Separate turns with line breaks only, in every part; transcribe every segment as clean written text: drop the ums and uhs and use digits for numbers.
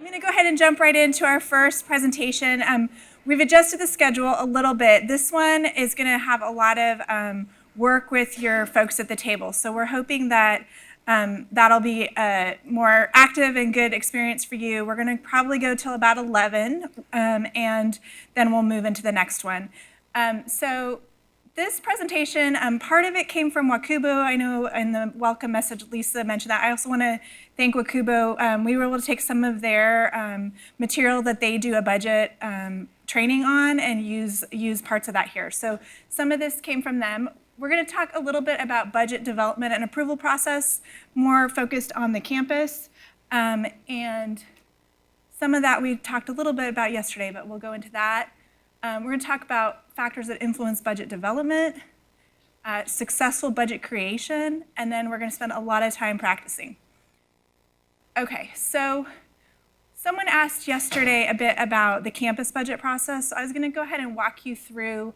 going to go ahead and jump right into our first presentation. We've adjusted the schedule a little bit. This one is going to have a lot of work with your folks at the table. So we're hoping that that'll be a more active and good experience for you. We're going to probably go till about 11, and then we'll move into the next one. So this presentation, part of it came from Wakubo. I know in the welcome message, Lisa mentioned that. I also want to thank Wakubo. We were able to take some of their material that they do a budget training on and use parts of that here. So some of this came from them. We're going to talk a little bit about budget development and approval process, more focused on the campus. And some of that we talked a little bit about yesterday, but we'll go into that. We're going to talk about factors that influence budget development, successful budget creation, and then we're going to spend a lot of time practicing. Okay, so someone asked yesterday a bit about the campus budget process. So I was going to go ahead and walk you through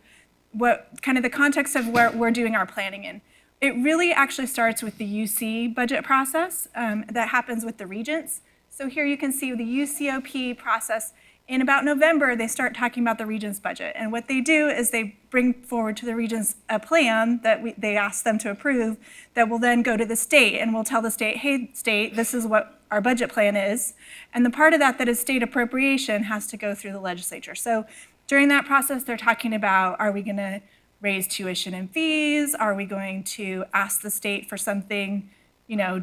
what kind of the context of where we're doing our planning in. It really actually starts with the UC budget process that happens with the regents. So here you can see the UCOP process. In about November, they start talking about the regents' budget. And what they do is they bring forward to the regents a plan that they ask them to approve that will then go to the state. And we'll tell the state, hey, state, this is what our budget plan is. And the part of that is state appropriation has to go through the legislature. So during that process, they're talking about, are we going to raise tuition and fees? Are we going to ask the state for something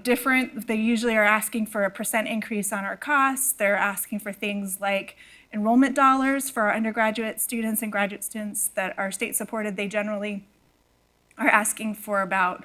different? They usually are asking for a % increase on our costs. They're asking for things like enrollment dollars for our undergraduate students and graduate students that are state supported. They generally are asking for about,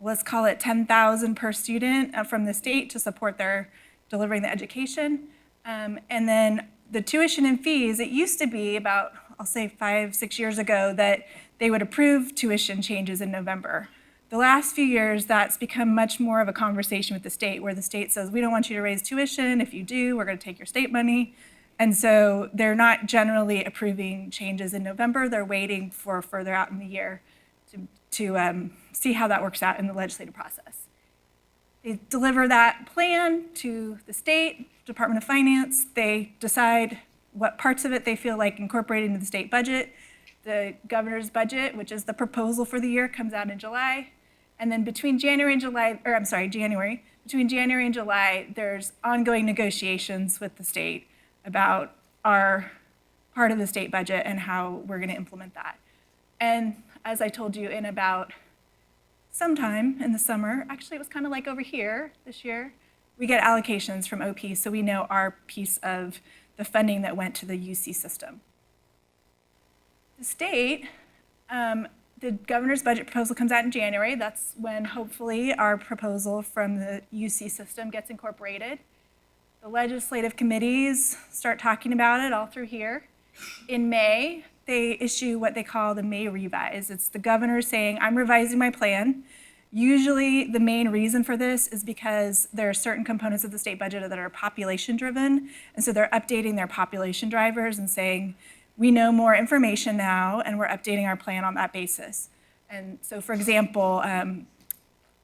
let's call it 10,000 per student from the state to support their delivering the education. And then the tuition and fees, it used to be about, I'll say 5-6 years ago, that they would approve tuition changes in November. The last few years, that's become much more of a conversation with the state, where the state says, we don't want you to raise tuition. If you do, we're going to take your state money. And so they're not generally approving changes in November. They're waiting for further out in the year to see how that works out in the legislative process. They deliver that plan to the state Department of Finance. They decide what parts of it they feel like incorporating into the state budget. The governor's budget, which is the proposal for the year, comes out in July. And then between January and July, between January and July, there's ongoing negotiations with the state about our part of the state budget and how we're going to implement that. And as I told you, in about sometime in the summer, actually it was kind of like over here this year, we get allocations from OP, so we know our piece of the funding that went to the UC system. The state, the governor's budget proposal comes out in January. That's when hopefully our proposal from the UC system gets incorporated. The legislative committees start talking about it all through here. In May, they issue what they call the May revise. It's the governor saying, I'm revising my plan. Usually the main reason for this is because there are certain components of the state budget that are population driven. And so they're updating their population drivers and saying, we know more information now and we're updating our plan on that basis. And so for example,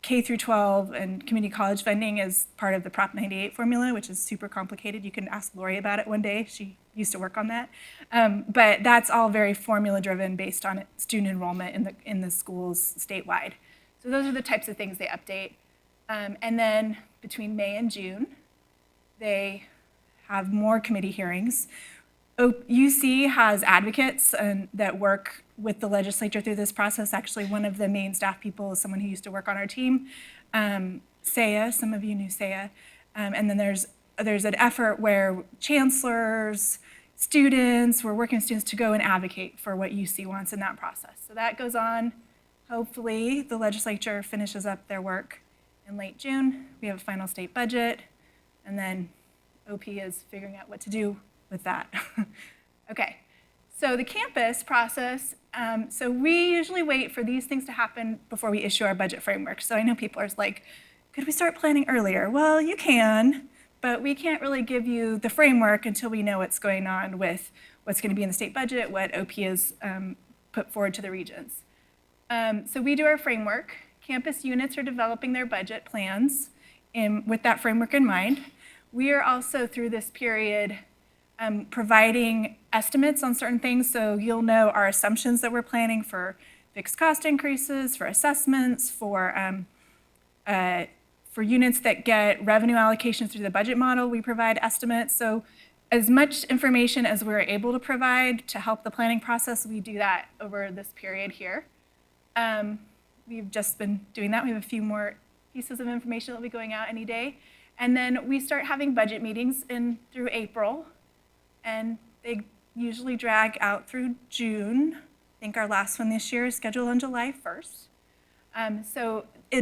K through 12 and community college funding is part of the Prop 98 formula, which is super complicated. You can ask Lori about it one day. She used to work on that. But that's all very formula driven based on student enrollment in the schools statewide. So those are the types of things they update. And then between May and June, they have more committee hearings. UC has advocates that work with the legislature through this process. Actually, one of the main staff people is someone who used to work on our team, Saya. Some of you knew Saya. And then there's an effort where chancellors, students, we're working with students to go and advocate for what UC wants in that process. So that goes on. Hopefully, the legislature finishes up their work in late June. We have a final state budget, and then OP is figuring out what to do with that. Okay, so the campus process, so we usually wait for these things to happen before we issue our budget framework. So I know people are like, could we start planning earlier? Well, you can, but we can't really give you the framework until we know what's going on with what's going to be in the state budget, what OP has put forward to the regents. So we do our framework. Campus units are developing their budget plans with that framework in mind. we are also through this period providing estimates on certain things, so you'll know our assumptions that we're planning for fixed cost increases, for assessments, for units that get revenue allocations through the budget model, we provide estimates. So as much information as we're able to provide to help the planning process, we do that over this period here. We've just been doing that. We have a few more pieces of information that will be going out any day. And then we start having budget meetings through April, and they usually drag out through June. I think our last one this year is scheduled on July 1st.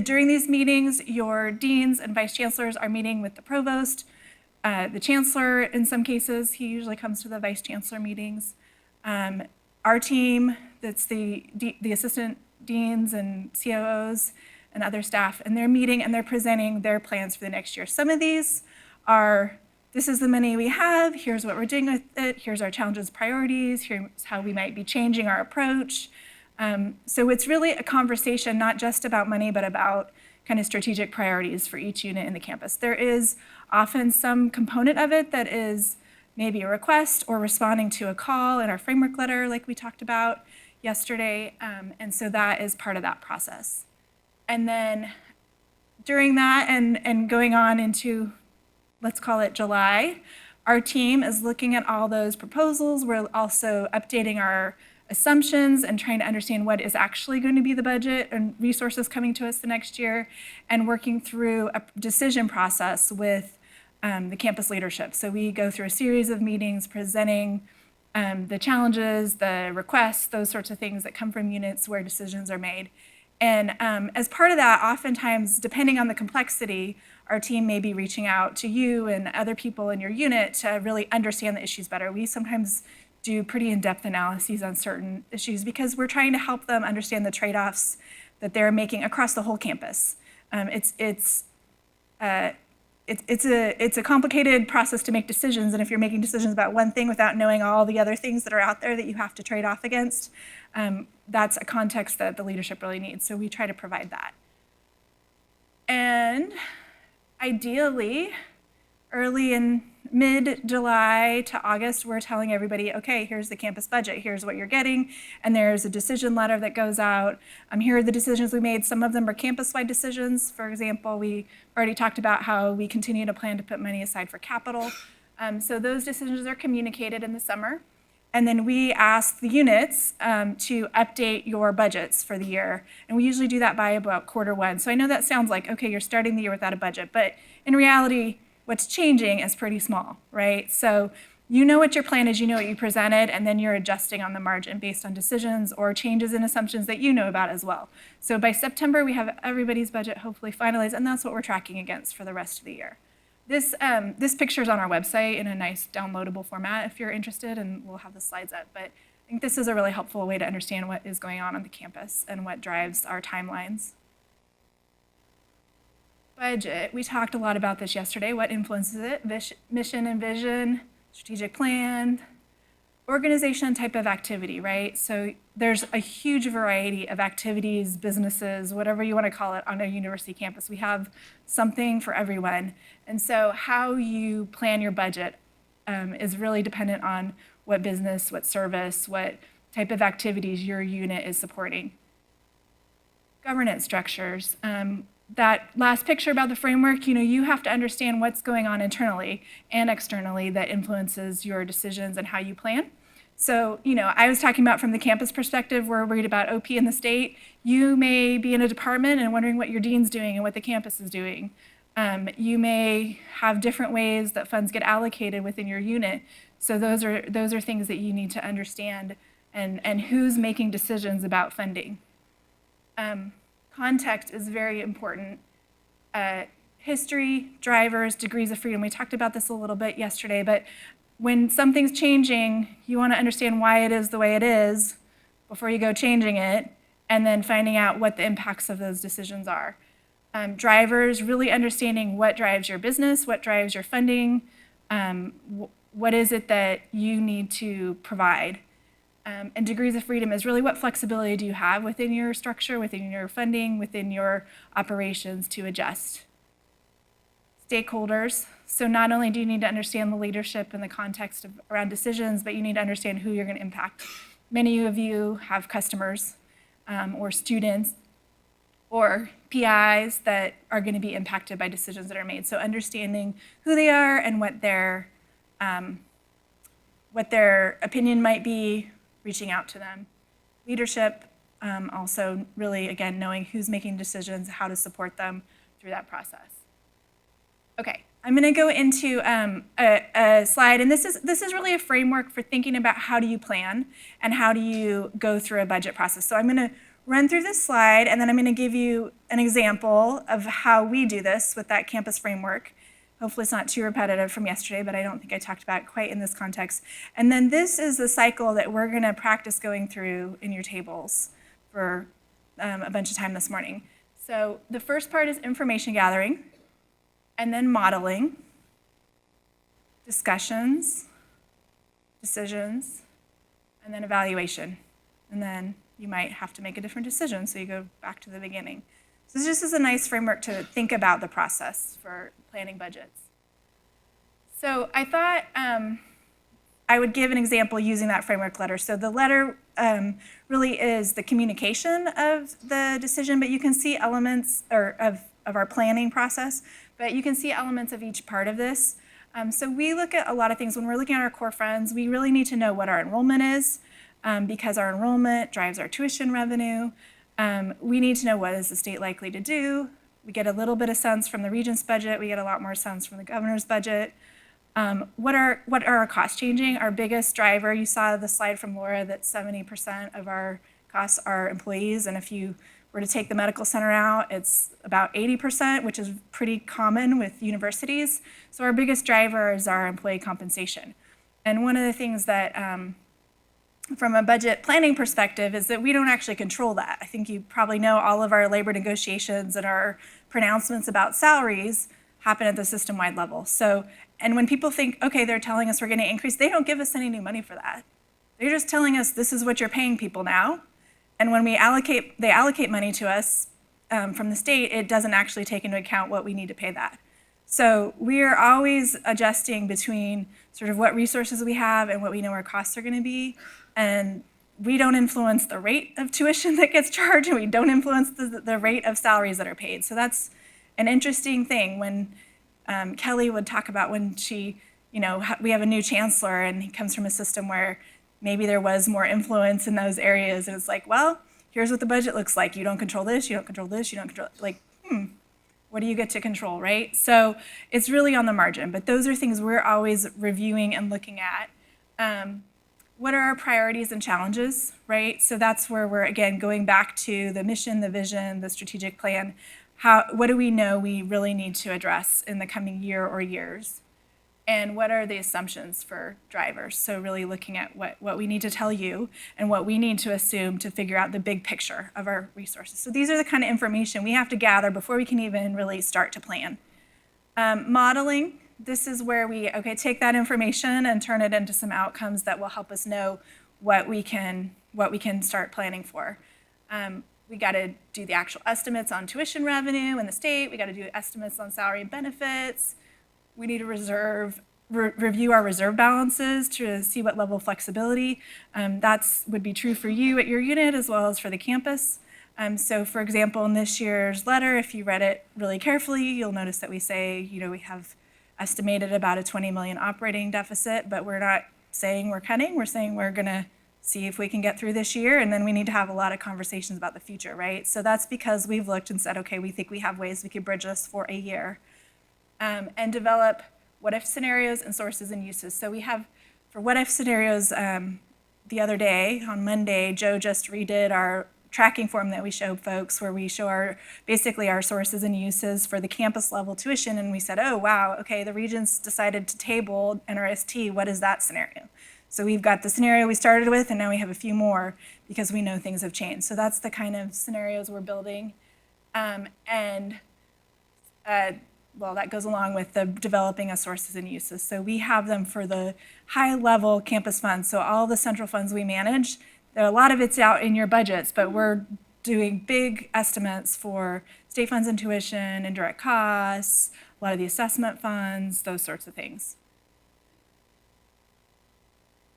During these meetings, your deans and vice chancellors are meeting with the provost. The chancellor, in some cases, he usually comes to the vice chancellor meetings. Our team, that's the assistant deans and COOs and other staff, and they're meeting and they're presenting their plans for the next year. Some of these are, this is the money we have, here's what we're doing with it, here's our challenges, priorities, here's how we might be changing our approach. So it's really a conversation not just about money, but about kind of strategic priorities for each unit in the campus. There is often some component of it that is maybe a request or responding to a call in our framework letter like we talked about yesterday, and so that is part of that process. And then during that and going on into, let's call it July, our team is looking at all those proposals. We're also updating our assumptions and trying to understand what is actually going to be the budget and resources coming to us the next year, and working through a decision process with the campus leadership. So we go through a series of meetings presenting the challenges, the requests, those sorts of things that come from units where decisions are made. And as part of that, oftentimes, depending on the complexity, our team may be reaching out to you and other people in your unit to really understand the issues better. We sometimes do pretty in-depth analyses on certain issues because we're trying to help them understand the trade-offs that they're making across the whole campus. It's a complicated process to make decisions, and if you're making decisions about one thing without knowing all the other things that are out there that you have to trade off against, that's a context that the leadership really needs. So we try to provide that. And ideally, early in mid-July to August, we're telling everybody, okay, here's the campus budget, here's what you're getting, and there's a decision letter that goes out. Here are the decisions we made. Some of them are campus-wide decisions. For example, we already talked about how we continue to plan to put money aside for capital. So those decisions are communicated in the summer. And then we ask the units to update your budgets for the year. And we usually do that by about Q1. So I know that sounds like, okay, you're starting the year without a budget, but in reality, what's changing is pretty small, right? So you know what your plan is, you know what you presented, and then you're adjusting on the margin based on decisions or changes in assumptions that you know about as well. So by September, we have everybody's budget hopefully finalized, and that's what we're tracking against for the rest of the year. This picture is on our website in a nice downloadable format if you're interested, and we'll have the slides up. But I think this is a really helpful way to understand what is going on the campus and what drives our timelines. Budget, we talked a lot about this yesterday. What influences it? Mission and vision, strategic plan, organization, type of activity, right? So there's a huge variety of activities, businesses, whatever you want to call it on a university campus. We have something for everyone. And so how you plan your budget is really dependent on what business, what service, what type of activities your unit is supporting. Governance structures. That last picture about the framework, you have to understand what's going on internally and externally that influences your decisions and how you plan. So, I was talking about from the campus perspective, we're worried about OP in the state. You may be in a department and wondering what your dean's doing and what the campus is doing. You may have different ways that funds get allocated within your unit. So those are things that you need to understand and who's making decisions about funding. Context is very important. History, drivers, degrees of freedom. We talked about this a little bit yesterday, but when something's changing, you want to understand why it is the way it is before you go changing it, and then finding out what the impacts of those decisions are. Drivers, really understanding what drives your business, what drives your funding, what is it that you need to provide. And degrees of freedom is really what flexibility do you have within your structure, within your funding, within your operations to adjust. stakeholders. So not only do you need to understand the leadership and the context around decisions, but you need to understand who you're going to impact. Many of you have customers or students or PIs that are going to be impacted by decisions that are made. So understanding who they are and what their opinion might be, reaching out to them. Leadership, also really, again, knowing who's making decisions, how to support them through that process. Okay, I'm going to go into a slide, and this is really a framework for thinking about how do you plan and how do you go through a budget process. So I'm going to run through this slide, and then I'm going to give you an example of how we do this with that campus framework. Hopefully it's not too repetitive from yesterday, but I don't think I talked about it quite in this context. And then this is the cycle that we're going to practice going through in your tables for a bunch of time this morning. So the first part is information gathering, and then modeling, discussions, decisions, and then evaluation. And then you might have to make a different decision, so you go back to the beginning. So this just is a nice framework to think about the process for planning budgets. So I thought I would give an example using that framework letter. So the letter really is the communication of the decision, but you can see elements of our planning process, but you can see elements of each part of this. So we look at a lot of things. When we're looking at our core funds, we really need to know what our enrollment is, because our enrollment drives our tuition revenue. We need to know what is the state likely to do. We get a little bit of sense from the regent's budget. We get a lot more sense from the governor's budget. What are our costs changing? Our biggest driver, you saw the slide from Laura that 70% of our costs are employees, and if you were to take the medical center out, it's about 80%, which is pretty common with universities. So our biggest driver is our employee compensation. And one of the things that from a budget planning perspective is that we don't actually control that. I think you probably know all of our labor negotiations and our pronouncements about salaries happen at the system-wide level. So, and when people think, okay, they're telling us we're going to increase, they don't give us any new money for that. They're just telling us this is what you're paying people now. And when they allocate money to us from the state, it doesn't actually take into account what we need to pay that. So we are always adjusting between sort of what resources we have and what we know our costs are going to be. And we don't influence the rate of tuition that gets charged, and we don't influence the rate of salaries that are paid. So that's an interesting thing when Kelly would talk about when she, we have a new chancellor and he comes from a system where maybe there was more influence in those areas. And it's like, well, here's what the budget looks like. You don't control this, you don't control this, you don't control, what do you get to control, right? So it's really on the margin, but those are things we're always reviewing and looking at. What are our priorities and challenges, right? So that's where we're, again, going back to the mission, the vision, the strategic plan. What do we know we really need to address in the coming year or years? And what are the assumptions for drivers? So really looking at what we need to tell you and what we need to assume to figure out the big picture of our resources. So these are the kind of information we have to gather before we can even really start to plan. Modeling. This is where we, take that information and turn it into some outcomes that will help us know what we can start planning for. We got to do the actual estimates on tuition revenue in the state. We got to do estimates on salary and benefits. We need to review our reserve balances to see what level of flexibility. Would be true for you at your unit as well as for the campus. So for example, in this year's letter, if you read it really carefully, you'll notice that we say, we have estimated about a 20 million operating deficit, but we're not saying we're cutting. We're saying we're going to see if we can get through this year, and then we need to have a lot of conversations about the future, right? So that's because we've looked and said, okay, we think we have ways we could bridge this for a year, and develop what-if scenarios and sources and uses. So we have, for what-if scenarios, the other day, on Monday, Joe just redid our tracking form that we show folks, where we show basically our sources and uses for the campus level tuition, and we said, oh wow, okay, the Regents decided to table NRST, what is that scenario? So we've got the scenario we started with, and now we have a few more because we know things have changed. So that's the kind of scenarios we're building. That goes along with the developing of sources and uses. So we have them for the high level campus funds. So all the central funds we manage, a lot of it's out in your budgets, but we're doing big estimates for state funds and tuition, indirect costs, a lot of the assessment funds, those sorts of things.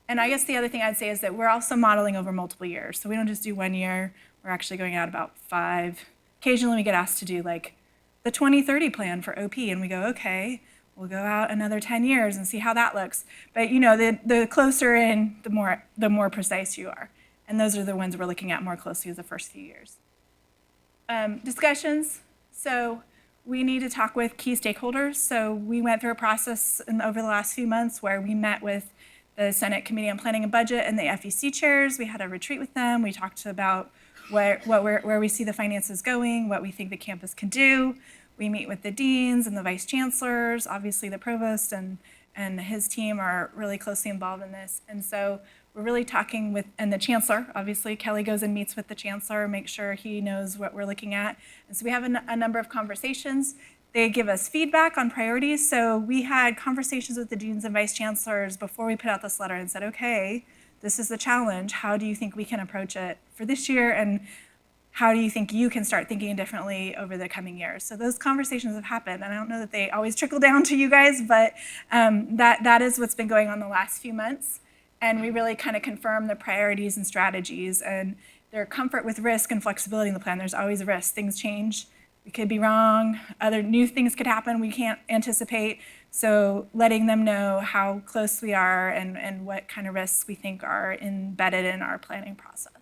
And I guess the other thing I'd say is that we're also modeling over multiple years. So we don't just do 1 year, we're actually going out about 5. Occasionally we get asked to do like the 2030 plan for OP, and we go, okay, we'll go out another 10 years and see how that looks. But you know, the closer in, the more precise you are. And those are the ones we're looking at more closely as the first few years. Discussions. So we need to talk with key stakeholders. So we went through a process over the last few months where we met with the Senate Committee on Planning and Budget and the FEC chairs. We had a retreat with them. We talked about where we see the finances going, what we think the campus can do. We meet with the deans and the vice chancellors. Obviously, the provost and his team are really closely involved in this. And so we're really talking with, and the chancellor, obviously, Kelly goes and meets with the chancellor, make sure he knows what we're looking at. And so we have a number of conversations. They give us feedback on priorities. So we had conversations with the deans and vice chancellors before we put out this letter and said, okay, this is the challenge. How do you think we can approach it for this year? And how do you think you can start thinking differently over the coming years? So those conversations have happened. And I don't know that they always trickle down to you guys, but that is what's been going on the last few months. And we really kind of confirm the priorities and strategies and their comfort with risk and flexibility in the plan. There's always a risk. Things change. We could be wrong. Other new things could happen we can't anticipate. So letting them know how close we are and what kind of risks we think are embedded in our planning process.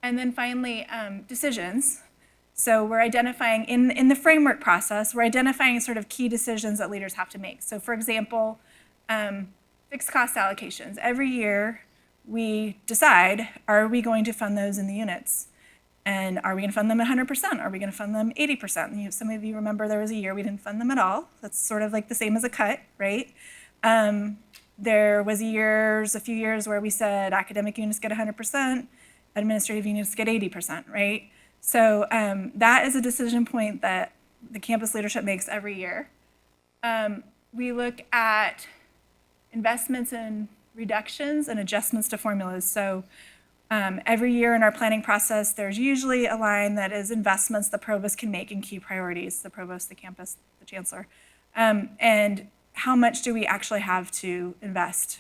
And then finally, decisions. So we're identifying, in the framework process, we're identifying sort of key decisions that leaders have to make. So for example, fixed cost allocations. Every year we decide, are we going to fund those in the units? And are we going to fund them 100%? Are we going to fund them 80%? Some of you remember there was a year we didn't fund them at all. That's sort of like the same as a cut, right? There was a few years where we said academic units get 100%, administrative units get 80%, right? So that is a decision point that the campus leadership makes every year. We look at investments and reductions and adjustments to formulas. So every year in our planning process, there's usually a line that is investments the provost can make in key priorities, the provost, the campus, the chancellor. And how much do we actually have to invest?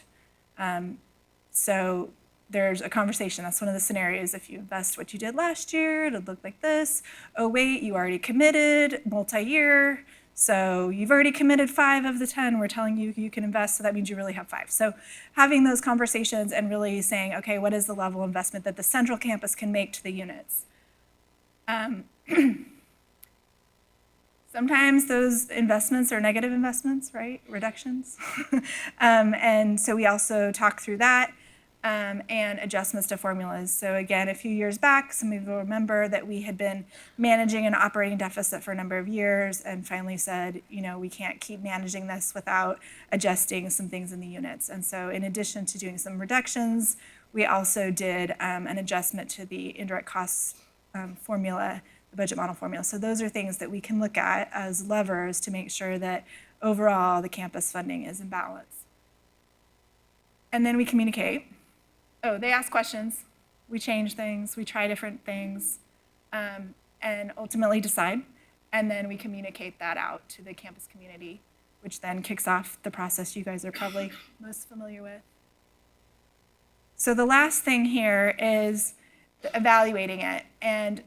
So there's a conversation. That's one of the scenarios. If you invest what you did last year, it'll look like this. Oh, wait, you already committed multi-year. So you've already committed 5 of the 10. We're telling you you can invest, so that means you really have 5. So having those conversations and really saying, okay, what is the level of investment that the central campus can make to the units? Sometimes those investments are negative investments, right? Reductions. And so we also talk through that. And adjustments to formulas. So again, a few years back, some of you will remember that we had been managing an operating deficit for a number of years and finally said, you know, we can't keep managing this without adjusting some things in the units. And so in addition to doing some reductions, we also did an adjustment to the indirect costs formula, the budget model formula. So those are things that we can look at as levers to make sure that overall the campus funding is in balance. And then we communicate. Oh, they ask questions, we change things, we try different things, and ultimately decide. And then we communicate that out to the campus community, which then kicks off the process you guys are probably most familiar with. So the last thing here is evaluating it. And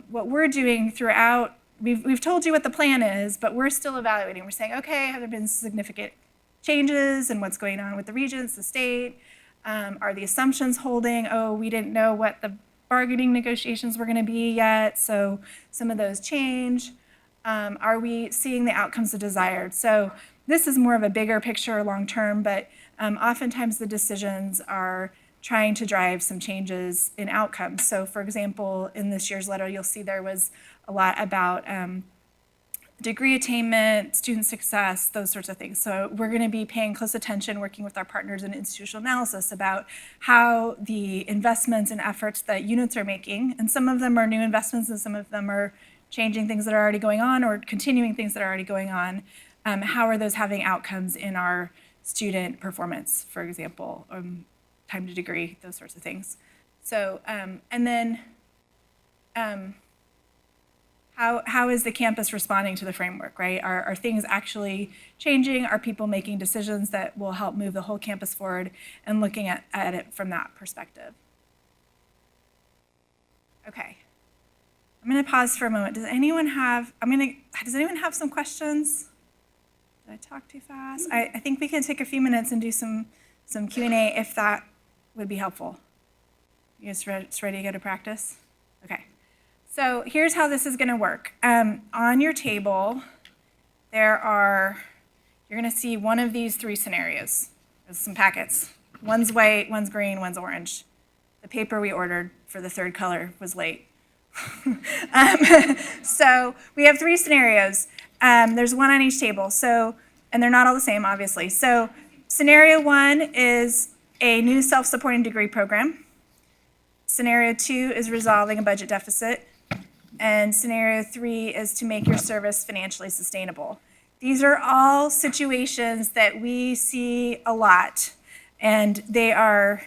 what we're doing throughout, we've told you what the plan is, but we're still evaluating. We're saying, okay, have there been significant changes in what's going on with the regents, the state? Are the assumptions holding? Oh, we didn't know what the bargaining negotiations were going to be yet, so some of those change. Are we seeing the outcomes desired? So this is more of a bigger picture long term, but oftentimes the decisions are trying to drive some changes in outcomes. So for example, in this year's letter, you'll see there was a lot about degree attainment, student success, those sorts of things. So we're going to be paying close attention, working with our partners in institutional analysis about how the investments and efforts that units are making, and some of them are new investments and some of them are changing things that are already going on or continuing things that are already going on, how are those having outcomes in our student performance, for example, time to degree, those sorts of things. So, and then how is the campus responding to the framework, right? Are things actually changing? Are people making decisions that will help move the whole campus forward, and looking at it from that perspective? Okay. I'm going to pause for a moment. Does anyone have some questions? Did I talk too fast? I think we can take a few minutes and do some Q&A if that would be helpful. You guys ready to go to practice? Okay. So here's how this is going to work. On your table, you're going to see one of these three scenarios. There's some packets. One's white, one's green, one's orange. The paper we ordered for the third color was late. So we have three scenarios. There's one on each table, and they're not all the same, obviously. So scenario 1 is a new self-supporting degree program. Scenario 2 is resolving a budget deficit. And scenario 3 is to make your service financially sustainable. These are all situations that we see a lot, and they are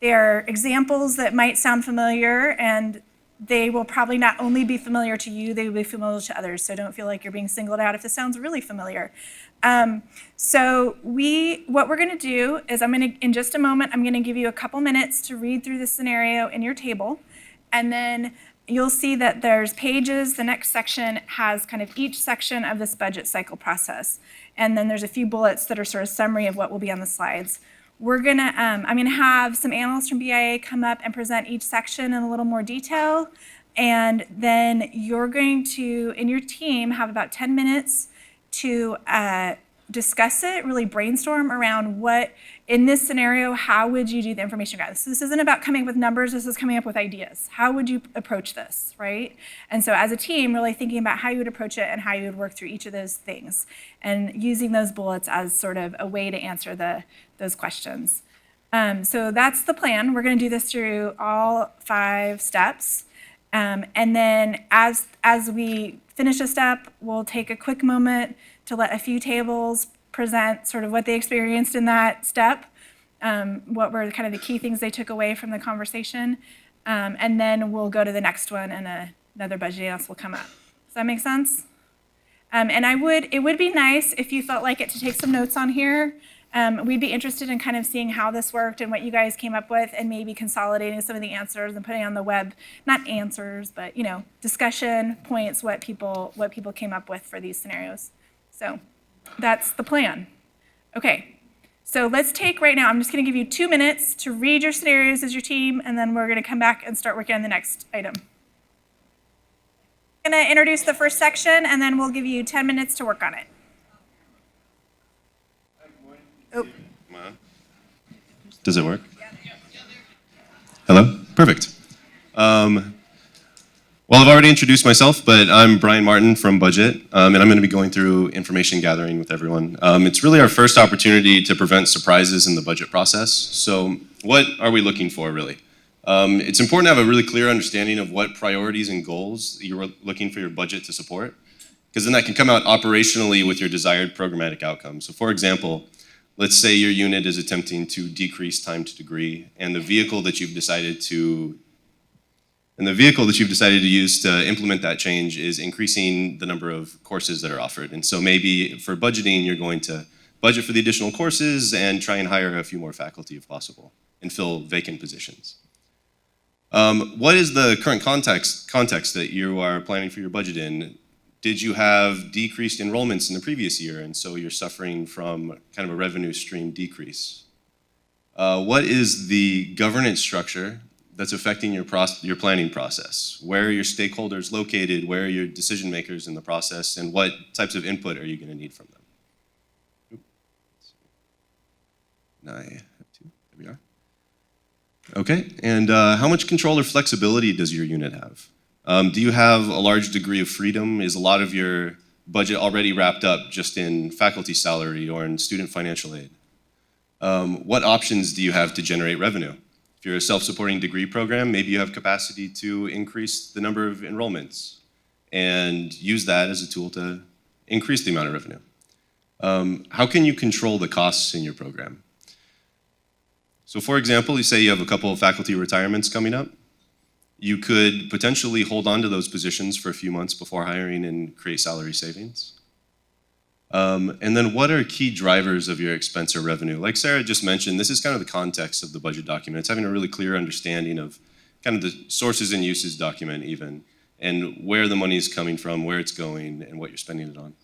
examples that might sound familiar, and they will probably not only be familiar to you, they will be familiar to others. So don't feel like you're being singled out if this sounds really familiar. So what we're going to do is in just a moment, I'm going to give you a couple minutes to read through the scenario in your table, and then you'll see that there's pages. The next section has kind of each section of this budget cycle process, and then there's a few bullets that are sort of summary of what will be on the slides. I'm gonna have some analysts from BIA come up and present each section in a little more detail, and then you're going to, in your team, have about 10 minutes to discuss it, really brainstorm around what, in this scenario, how would you do the information gathering? So this isn't about coming up with numbers, this is coming up with ideas. How would you approach this, right? And so as a team, really thinking about how you would approach it and how you would work through each of those things, and using those bullets as sort of a way to answer those questions. So that's the plan. We're gonna do this through all 5 steps. And then as we finish a step, we'll take a quick moment to let a few tables present sort of what they experienced in that step, what were kind of the key things they took away from the conversation, and then we'll go to the next one, and another budget analyst will come up. Does that make sense? And it would be nice if you felt like it to take some notes on here. We'd be interested in kind of seeing how this worked and what you guys came up with, and maybe consolidating some of the answers and putting on the web, not answers, but discussion points, what people came up with for these scenarios. So that's the plan. Okay, so let's take right now, I'm just gonna give you 2 minutes to read your scenarios as your team, and then we're gonna come back and start working on the next item. I'm gonna introduce the first section, and then we'll give you 10 minutes to work on it. Oh.
Does it work? Hello? Perfect. Well, I've already introduced myself, but I'm Brian Martin from Budget, and I'm going to be going through information gathering with everyone. It's really our first opportunity to prevent surprises in the budget process. So what are we looking for, really? It's important to have a really clear understanding of what priorities and goals you're looking for your budget to support, because then that can come out operationally with your desired programmatic outcomes. So for example, let's say your unit is attempting to decrease time to degree, and the vehicle that you've decided to use to implement that change is increasing the number of courses that are offered. And so maybe for budgeting, you're going to budget for the additional courses and try and hire a few more faculty if possible and fill vacant positions. What is the current context that you are planning for your budget in? Did you have decreased enrollments in the previous year, and so you're suffering from kind of a revenue stream decrease? What is the governance structure that's affecting your planning process? Where are your stakeholders located? Where are your decision makers in the process? And what types of input are you going to need from them? Now I have 2. There we are. Okay, and how much control or flexibility does your unit have? Do you have a large degree of freedom? Is a lot of your budget already wrapped up just in faculty salary or in student financial aid? What options do you have to generate revenue? If you're a self-supporting degree program, maybe you have capacity to increase the number of enrollments and use that as a tool to increase the amount of revenue. How can you control the costs in your program? So for example, you say you have a couple of faculty retirements coming up. You could potentially hold on to those positions for a few months before hiring and create salary savings. And then what are key drivers of your expense or revenue? Like Sarah just mentioned, this is kind of the context of the budget document. It's having a really clear understanding of kind of the sources and uses document even, and where the money is coming from, where it's going, and what you're spending it on.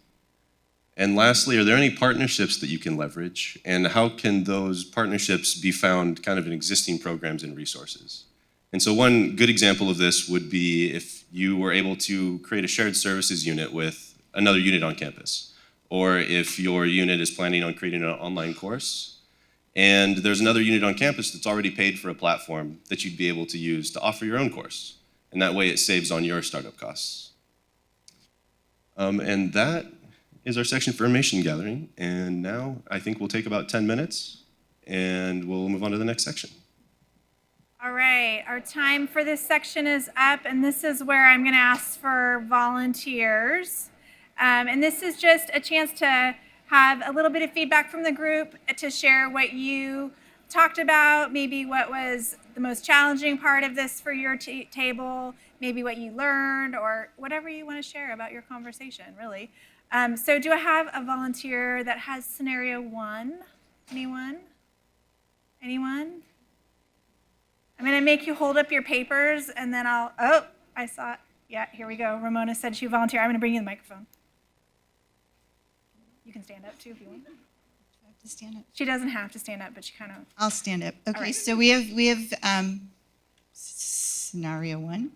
And lastly, are there any partnerships that you can leverage? And how can those partnerships be found kind of in existing programs and resources? And so one good example of this would be if you were able to create a shared services unit with another unit on campus, or if your unit is planning on creating an online course, and there's another unit on campus that's already paid for a platform that you'd be able to use to offer your own course. And that way it saves on your startup costs. And that is our section for information gathering. And now I think we'll take about 10 minutes and we'll move on to the next section.
All right, our time for this section is up, and this is where I'm going to ask for volunteers. And this is just a chance to have a little bit of feedback from the group, to share what you talked about, maybe what was the most challenging part of this for your table, maybe what you learned, or whatever you want to share about your conversation, really. So do I have a volunteer that has scenario 1? Anyone? Anyone? I'm going to make you hold up your papers, and then I saw it. Yeah, here we go. Ramona said she would volunteer. I'm going to bring you the microphone. You can stand up, too, if you want.
I have to stand up.
She doesn't have to stand up, but she kind of...
I'll stand up. Okay,
right.
so we have scenario 1.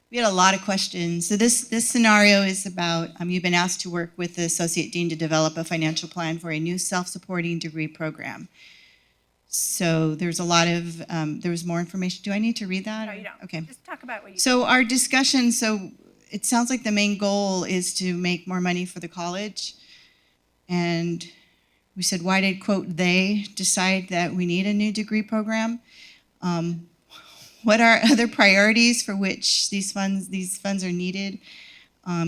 We had a lot of questions. So this scenario is about, you've been asked to work with the Associate Dean to develop a financial plan for a new self-supporting degree program. So there's a lot of, there was more information. Do I need to read that?
No, you don't.
Okay.
Just talk about what you...
So our discussion, so it sounds like the main goal is to make more money for the college. And we said, why did, quote, they decide that we need a new degree program? What are other priorities for which these funds are needed?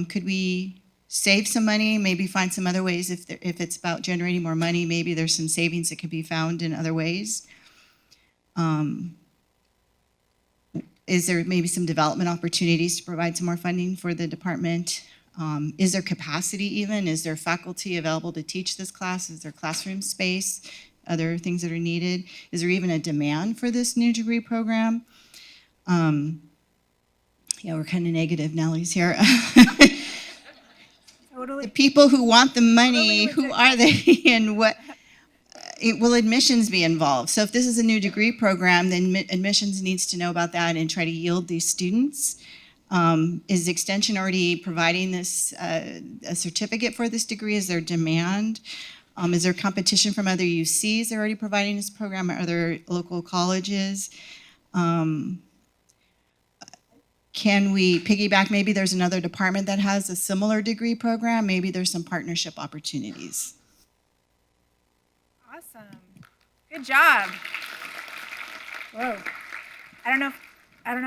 Could we save some money, maybe find some other ways if it's about generating more money, maybe there's some savings that could be found in other ways? Is there maybe some development opportunities to provide some more funding for the department? Is there capacity even? Is there faculty available to teach this class? Is there classroom space? Other things that are needed? Is there even a demand for this new degree program? Yeah, we're kind of negative, Nellie's here.
Totally.
The people who want the money,
Totally
who are they and what? Will admissions be involved? So if this is a new degree program, then admissions needs to know about that and try to yield these students. Is Extension already providing this a certificate for this degree? Is there demand? Is there competition from other UCs that are already providing this program or other local colleges? Can we piggyback? Maybe there's another department that has a similar degree program. Maybe there's some partnership opportunities.
Awesome. Good job. Whoa. I don't know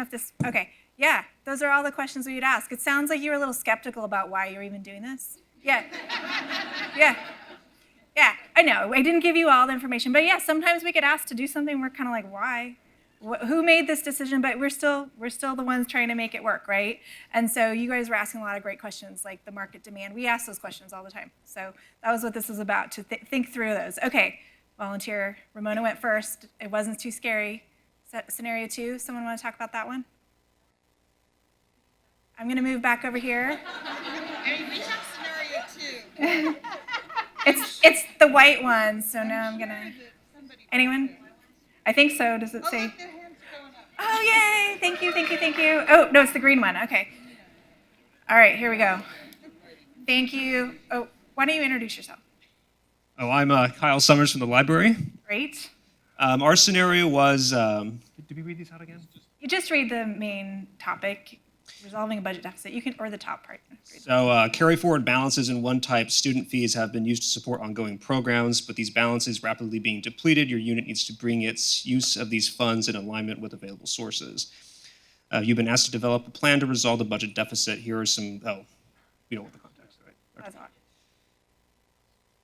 if this, okay. Yeah, those are all the questions we'd ask. It sounds like you were a little skeptical about why you're even doing this. Yeah. Yeah, I know. I didn't give you all the information, but yeah, sometimes we get asked to do something, we're kind of like, why? Who made this decision? But we're still the ones trying to make it work, right? And so you guys were asking a lot of great questions, like the market demand. We ask those questions all the time. So that was what this was about, to think through those. Okay, volunteer. Ramona went first. It wasn't too scary. Scenario 2, someone want to talk about that one? I'm going to move back over here.
And we have scenario 2.
It's the white one, so now I'm going to... Anyone? I think so. Does it say?
Look, their hands are going up.
Oh, yay. Thank you. Oh, no, it's the green one. Okay. All right, here we go. Thank you. Oh, why don't you introduce yourself?
Oh, I'm Kyle Summers from the library.
Great.
Our scenario was, did we read these out again?
You just read the main topic, resolving a budget deficit. You can, or the top part.
So carry forward balances in one type student fees have been used to support ongoing programs, but these balances rapidly being depleted. Your unit needs to bring its use of these funds in alignment with available sources. You've been asked to develop a plan to resolve the budget deficit. Here are some, we don't want the context, right? Okay.
That's all.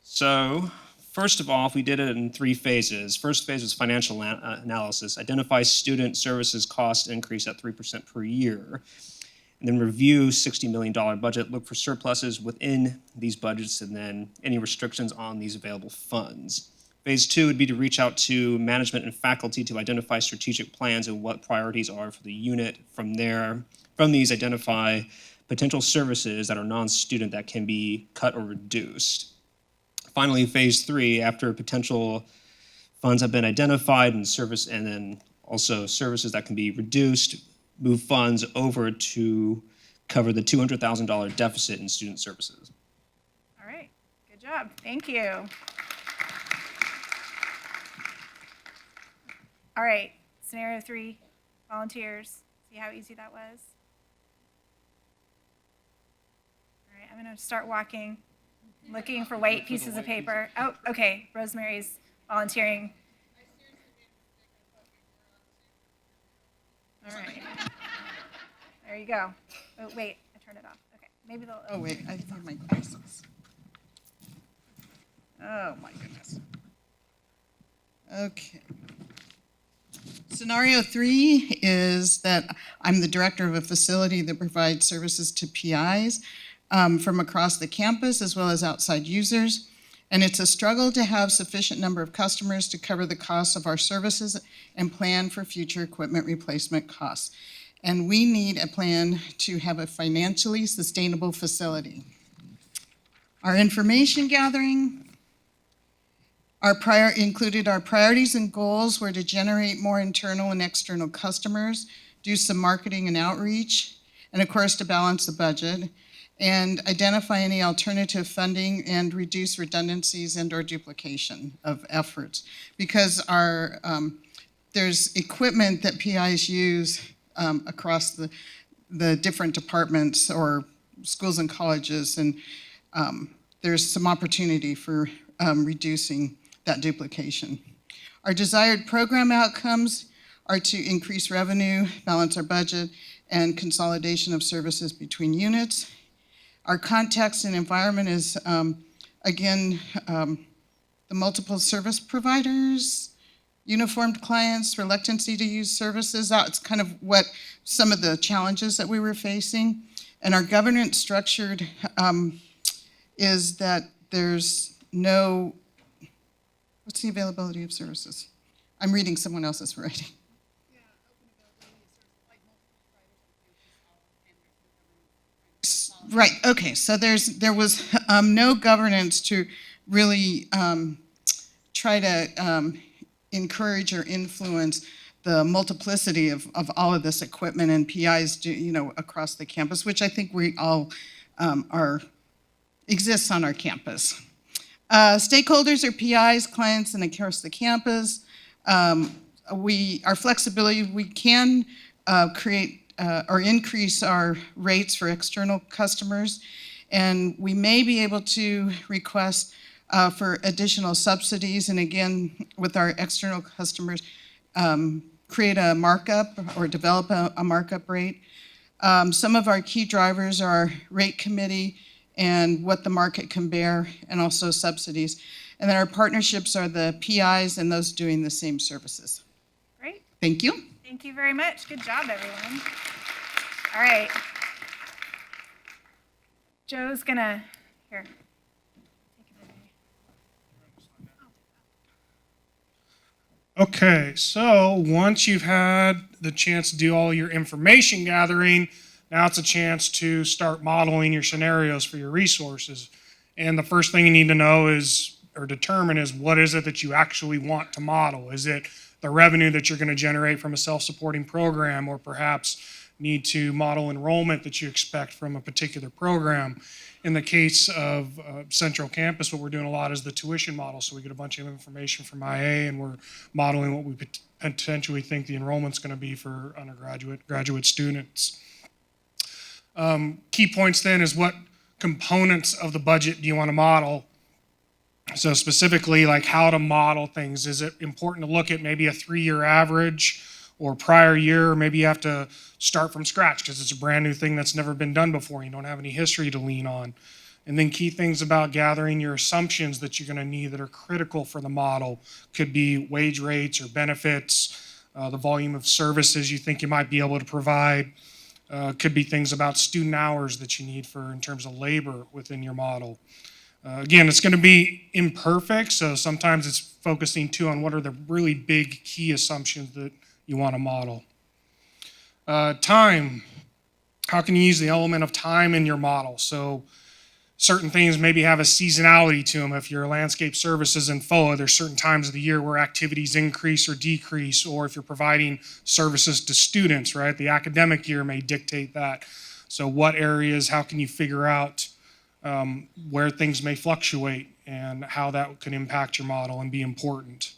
So First of all, we did it in 3 phases. First phase was financial analysis, identify student services cost increase at 3% per year, and then review $60 million budget, look for surpluses within these budgets, and then any restrictions on these available funds. Phase 2 would be to reach out to management and faculty to identify strategic plans and what priorities are for the unit. From these, identify potential services that are non-student that can be cut or reduced. Finally, phase 3, after potential funds have been identified and then also services that can be reduced, move funds over to cover the $200,000 deficit in student services.
All right, good job. Thank you. All right, scenario 3, volunteers. See how easy that was? All right, I'm going to start walking, looking for white pieces of paper. Oh, okay, Rosemary's volunteering. All right. There you go. Oh, wait, I turned it off. Okay, maybe they'll.
Oh, wait, I need my glasses. Oh, my goodness. Okay. Scenario 3 is that I'm the director of a facility that provides services to PIs from across the campus as well as outside users. And it's a struggle to have sufficient number of customers to cover the costs of our services and plan for future equipment replacement costs. And we need a plan to have a financially sustainable facility. Our information gathering included our priorities and goals were to generate more internal and external customers, do some marketing and outreach, and of course to balance the budget, and identify any alternative funding and reduce redundancies and/or duplication of efforts. Because there's equipment that PIs use across the different departments or schools and colleges, and there's some opportunity for reducing that duplication. Our desired program outcomes are to increase revenue, balance our budget, and consolidation of services between units. Our context and environment is, again, the multiple service providers, uniformed clients, reluctancy to use services. That's kind of what some of the challenges that we were facing. And our governance structured is that there's no, what's the availability of services? I'm reading someone else's writing. Right, okay, so there was no governance to really try to encourage or influence the multiplicity of all of this equipment and PIs across the campus, which I think we all exists on our campus. Stakeholders are PIs, clients, and across the campus. Our flexibility, we can create or increase our rates for external customers, and we may be able to request for additional subsidies, and again, with our external customers, create a markup or develop a markup rate. Some of our key drivers are rate committee and what the market can bear, and also subsidies. And then our partnerships are the PIs and those doing the same services.
Great.
Thank you.
Thank you very much. Good job, everyone. All right. Joe's gonna, here. Take it away.
Okay, so once you've had the chance to do all your information gathering, now it's a chance to start modeling your scenarios for your resources. And the first thing you need to know is, or determine, is what is it that you actually want to model? Is it the revenue that you're going to generate from a self-supporting program, or perhaps need to model enrollment that you expect from a particular program? In the case of Central Campus, what we're doing a lot is the tuition model. So we get a bunch of information from IA, and we're modeling what we potentially think the enrollment's going to be for undergraduate, graduate students. Key points then is what components of the budget do you want to model? So specifically, like how to model things. Is it important to look at maybe a 3-year average or prior year? Maybe you have to start from scratch because it's a brand new thing that's never been done before. You don't have any history to lean on. And then key things about gathering your assumptions that you're going to need that are critical for the model could be wage rates or benefits, the volume of services you think you might be able to provide. Could be things about student hours that you need for in terms of labor within your model. Again, it's going to be imperfect, so sometimes it's focusing too on what are the really big key assumptions that you want to model. Time. How can you use the element of time in your model? So certain things maybe have a seasonality to them. If you're landscape services and FOA, there's certain times of the year where activities increase or decrease, or if you're providing services to students, right? The academic year may dictate that. So what areas, how can you figure out where things may fluctuate and how that can impact your model and be important.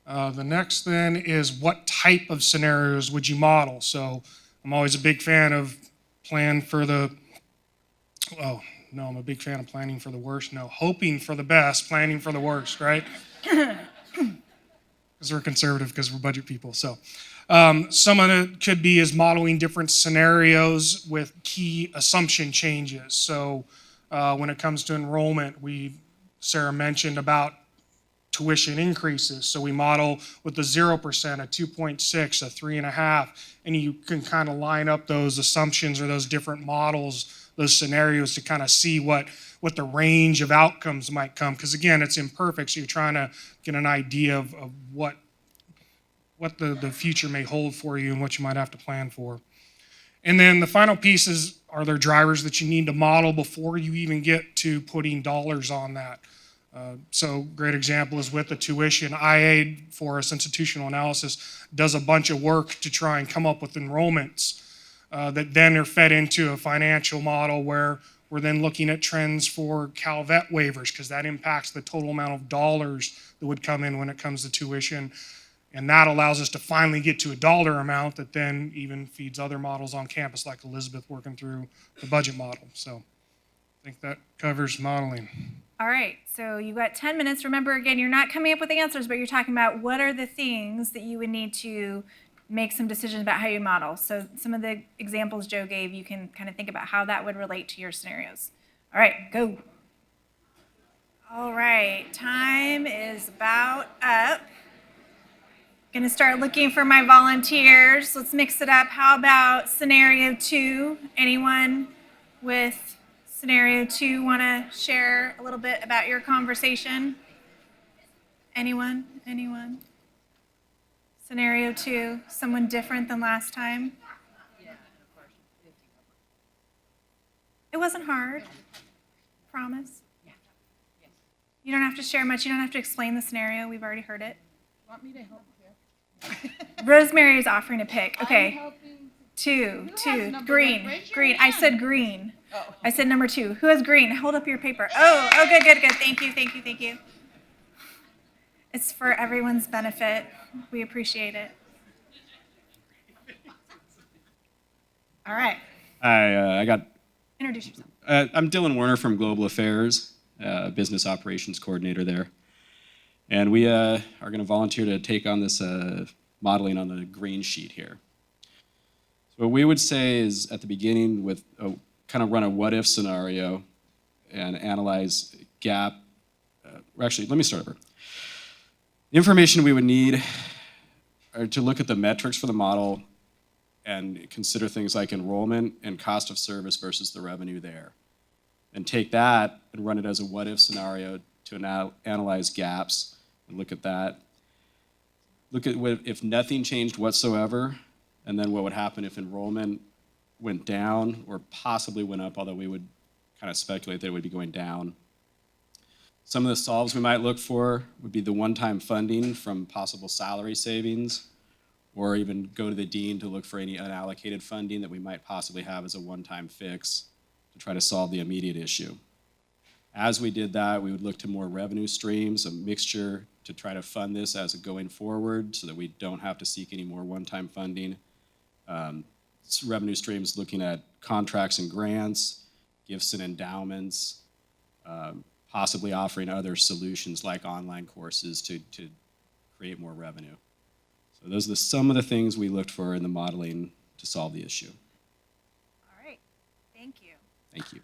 The next then is what type of scenarios would you model? So I'm always a big fan of I'm a big fan of planning for the worst. No, hoping for the best, planning for the worst, right? Because we're conservative, because we're budget people. So some of it could be is modeling different scenarios with key assumption changes. So when it comes to enrollment, Sarah mentioned about tuition increases. So we model with the 0%, a 2.6, a 3.5, and you can kind of line up those assumptions or those different models, those scenarios to kind of see what the range of outcomes might come. Because again, it's imperfect, so you're trying to get an idea of what the future may hold for you and what you might have to plan for. And then the final piece is, are there drivers that you need to model before you even get to putting dollars on that? So great example is with the tuition. IAID, for us, institutional analysis, does a bunch of work to try and come up with enrollments that then are fed into a financial model where we're then looking at trends for CalVet waivers, because that impacts the total amount of dollars that would come in when it comes to tuition. And that allows us to finally get to a dollar amount that then even feeds other models on campus, like Elizabeth working through the budget model. So I think that covers modeling.
All right, so you got 10 minutes. Remember, again, you're not coming up with answers, but you're talking about what are the things that you would need to make some decisions about how you model. So some of the examples Joe gave, you can kind of think about how that would relate to your scenarios. All right, go. All right, time is about up. Gonna start looking for my volunteers. Let's mix it up. How about scenario 2? Anyone with scenario 2 want to share a little bit about your conversation? Anyone? Scenario 2, someone different than last time? It wasn't hard. Promise. You don't have to share much. You don't have to explain the scenario. We've already heard it.
Want me to help pick?
Rosemary is offering to pick. Okay.
Helping.
Two.
number
Green.
one? Raise your
Green. I
hand.
said green.
Oh.
I said number 2. Who has green? Hold up your paper. Oh, good. Thank you. It's for everyone's benefit. We appreciate it. All right.
Hi,
Introduce yourself.
I'm Dylan Werner from Global Affairs, business operations coordinator there. And we are going to volunteer to take on this modeling on the green sheet here. So what we would say is at the beginning kind of run a what if scenario and analyze gap. Actually, let me start over. The information we would need are to look at the metrics for the model and consider things like enrollment and cost of service versus the revenue there. And take that and run it as a what if scenario to analyze gaps and look at that. Look at if nothing changed whatsoever, and then what would happen if enrollment went down or possibly went up, although we would kind of speculate that it would be going down. Some of the solves we might look for would be the one-time funding from possible salary savings, or even go to the dean to look for any unallocated funding that we might possibly have as a one-time fix to try to solve the immediate issue. As we did that, we would look to more revenue streams, a mixture to try to fund this as a going forward so that we don't have to seek any more one-time funding. Revenue streams looking at contracts and grants, gifts and endowments, possibly offering other solutions like online courses to create more revenue. So those are some of the things we looked for in the modeling to solve the issue.
All right. Thank you.
Thank you.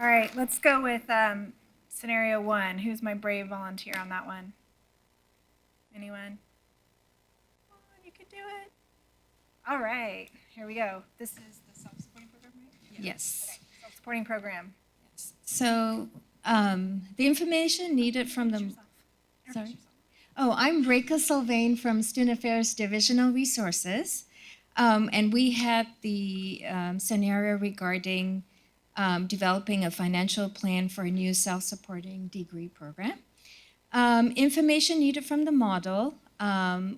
All right, let's go with scenario 1. Who's my brave volunteer on that one? Anyone? Come on, you can do it. All right, here we go. This is the self-supporting program, right?
Yes.
Okay, self-supporting program.
So the information needed from the.
Yourself.
Sorry. Oh, I'm Reka Sylvain from Student Affairs Divisional Resources. And we had the scenario regarding developing a financial plan for a new self-supporting degree program. Information needed from the model.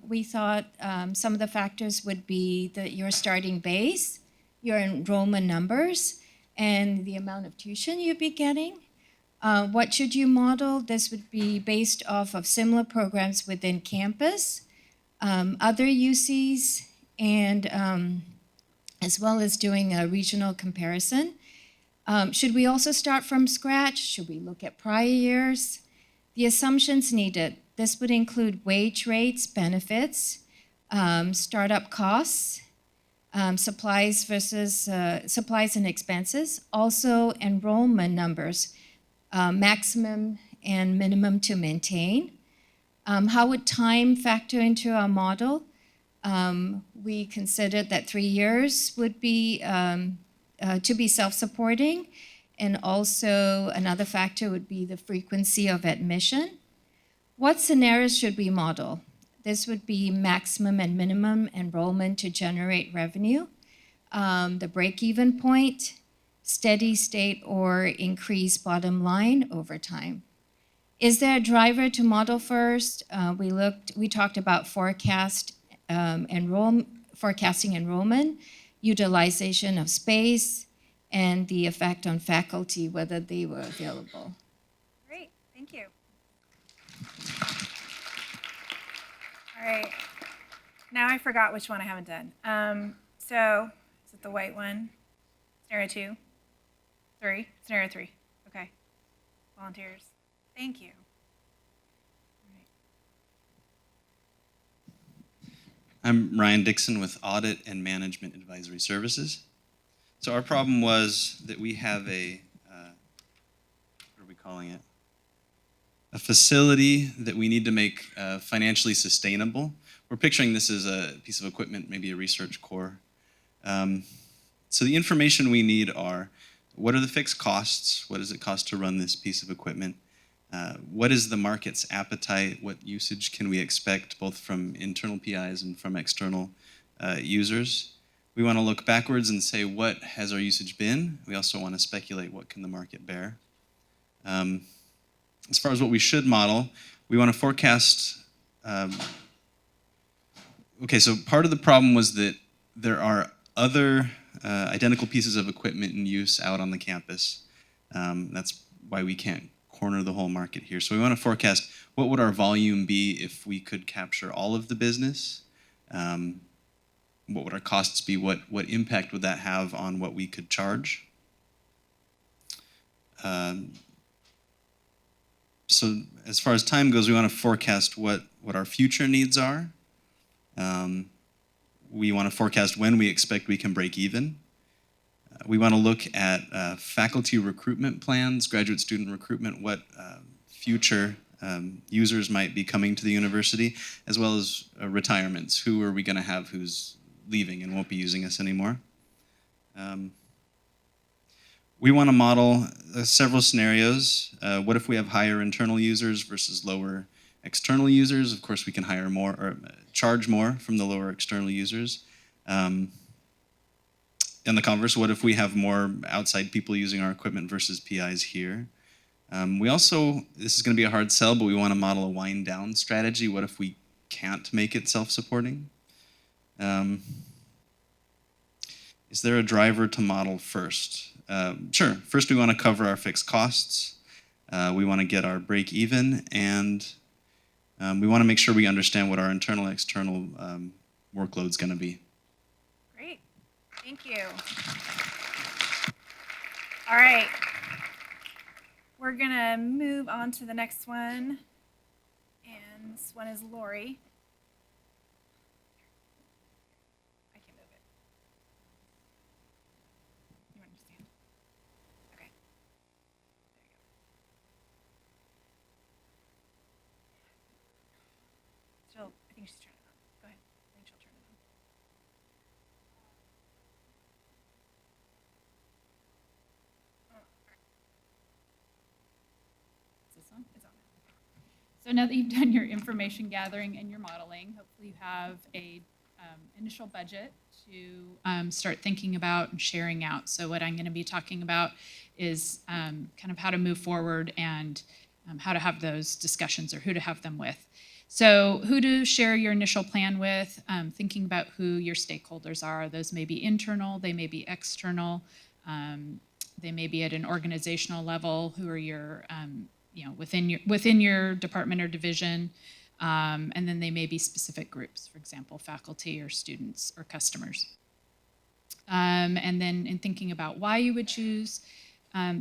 We thought some of the factors would be your starting base, your enrollment numbers, and the amount of tuition you'd be getting. What should you model? This would be based off of similar programs within campus, other UCs, and as well as doing a regional comparison. Should we also start from scratch? Should we look at prior years? The assumptions needed. This would include wage rates, benefits, startup costs, supplies and expenses, also enrollment numbers, maximum and minimum to maintain. How would time factor into our model? We considered that 3 years would be to be self-supporting, and also another factor would be the frequency of admission. What scenarios should we model? This would be maximum and minimum enrollment to generate revenue, the break-even point, steady state or increased bottom line over time. Is there a driver to model first? We talked about forecasting enrollment, utilization of space, and the effect on faculty, whether they were available.
Great, thank you. All right, now I forgot which one I haven't done. So, is it the white one? Scenario 2? 3? Scenario 3, okay. Volunteers, thank you.
I'm Ryan Dixon with Audit and Management Advisory Services. So our problem was that we have a, what are we calling it? A facility that we need to make financially sustainable. We're picturing this as a piece of equipment, maybe a research core. So the information we need are, what are the fixed costs? What does it cost to run this piece of equipment? What is the market's appetite? What usage can we expect both from internal PIs and from external users? We want to look backwards and say, what has our usage been? We also want to speculate, what can the market bear? As far as what we should model, we want to forecast. Okay, so part of the problem was that there are other identical pieces of equipment in use out on the campus. That's why we can't corner the whole market here. So we want to forecast what would our volume be if we could capture all of the business. What would our costs be? What impact would that have on what we could charge? So as far as time goes, we want to forecast what our future needs are. We want to forecast when we expect we can break even. We want to look at faculty recruitment plans, graduate student recruitment, what future users might be coming to the university, as well as retirements. Who are we going to have who's leaving and won't be using us anymore? We want to model several scenarios. What if we have higher internal users versus lower external users? Of course, we can hire more or charge more from the lower external users. In the converse, what if we have more outside people using our equipment versus PIs here? We also, this is going to be a hard sell, but we want to model a wind down strategy. What if we can't make it self-supporting? Is there a driver to model first? Sure. First, we want to cover our fixed costs. We want to get our break even, and we want to make sure we understand what our internal and external workload's going to be.
Great, thank you. All right, we're gonna move on to the next one, and this one is Lori. I can move it. You want to stand? Okay. think she's turning it on. Go ahead. Rachel, turn it on.
Is this on?
It's on.
So now that you've done your information gathering and your modeling, hopefully you have a initial budget to start thinking about and sharing out. So what I'm going to be talking about is kind of how to move forward and how to have those discussions or who to have them with. So who to share your initial plan with, thinking about who your stakeholders are. Those may be internal, they may be external, they may be at an organizational level. Who are your within your department or division, and then they may be specific groups, for example, faculty or students or customers. And then in thinking about why you would choose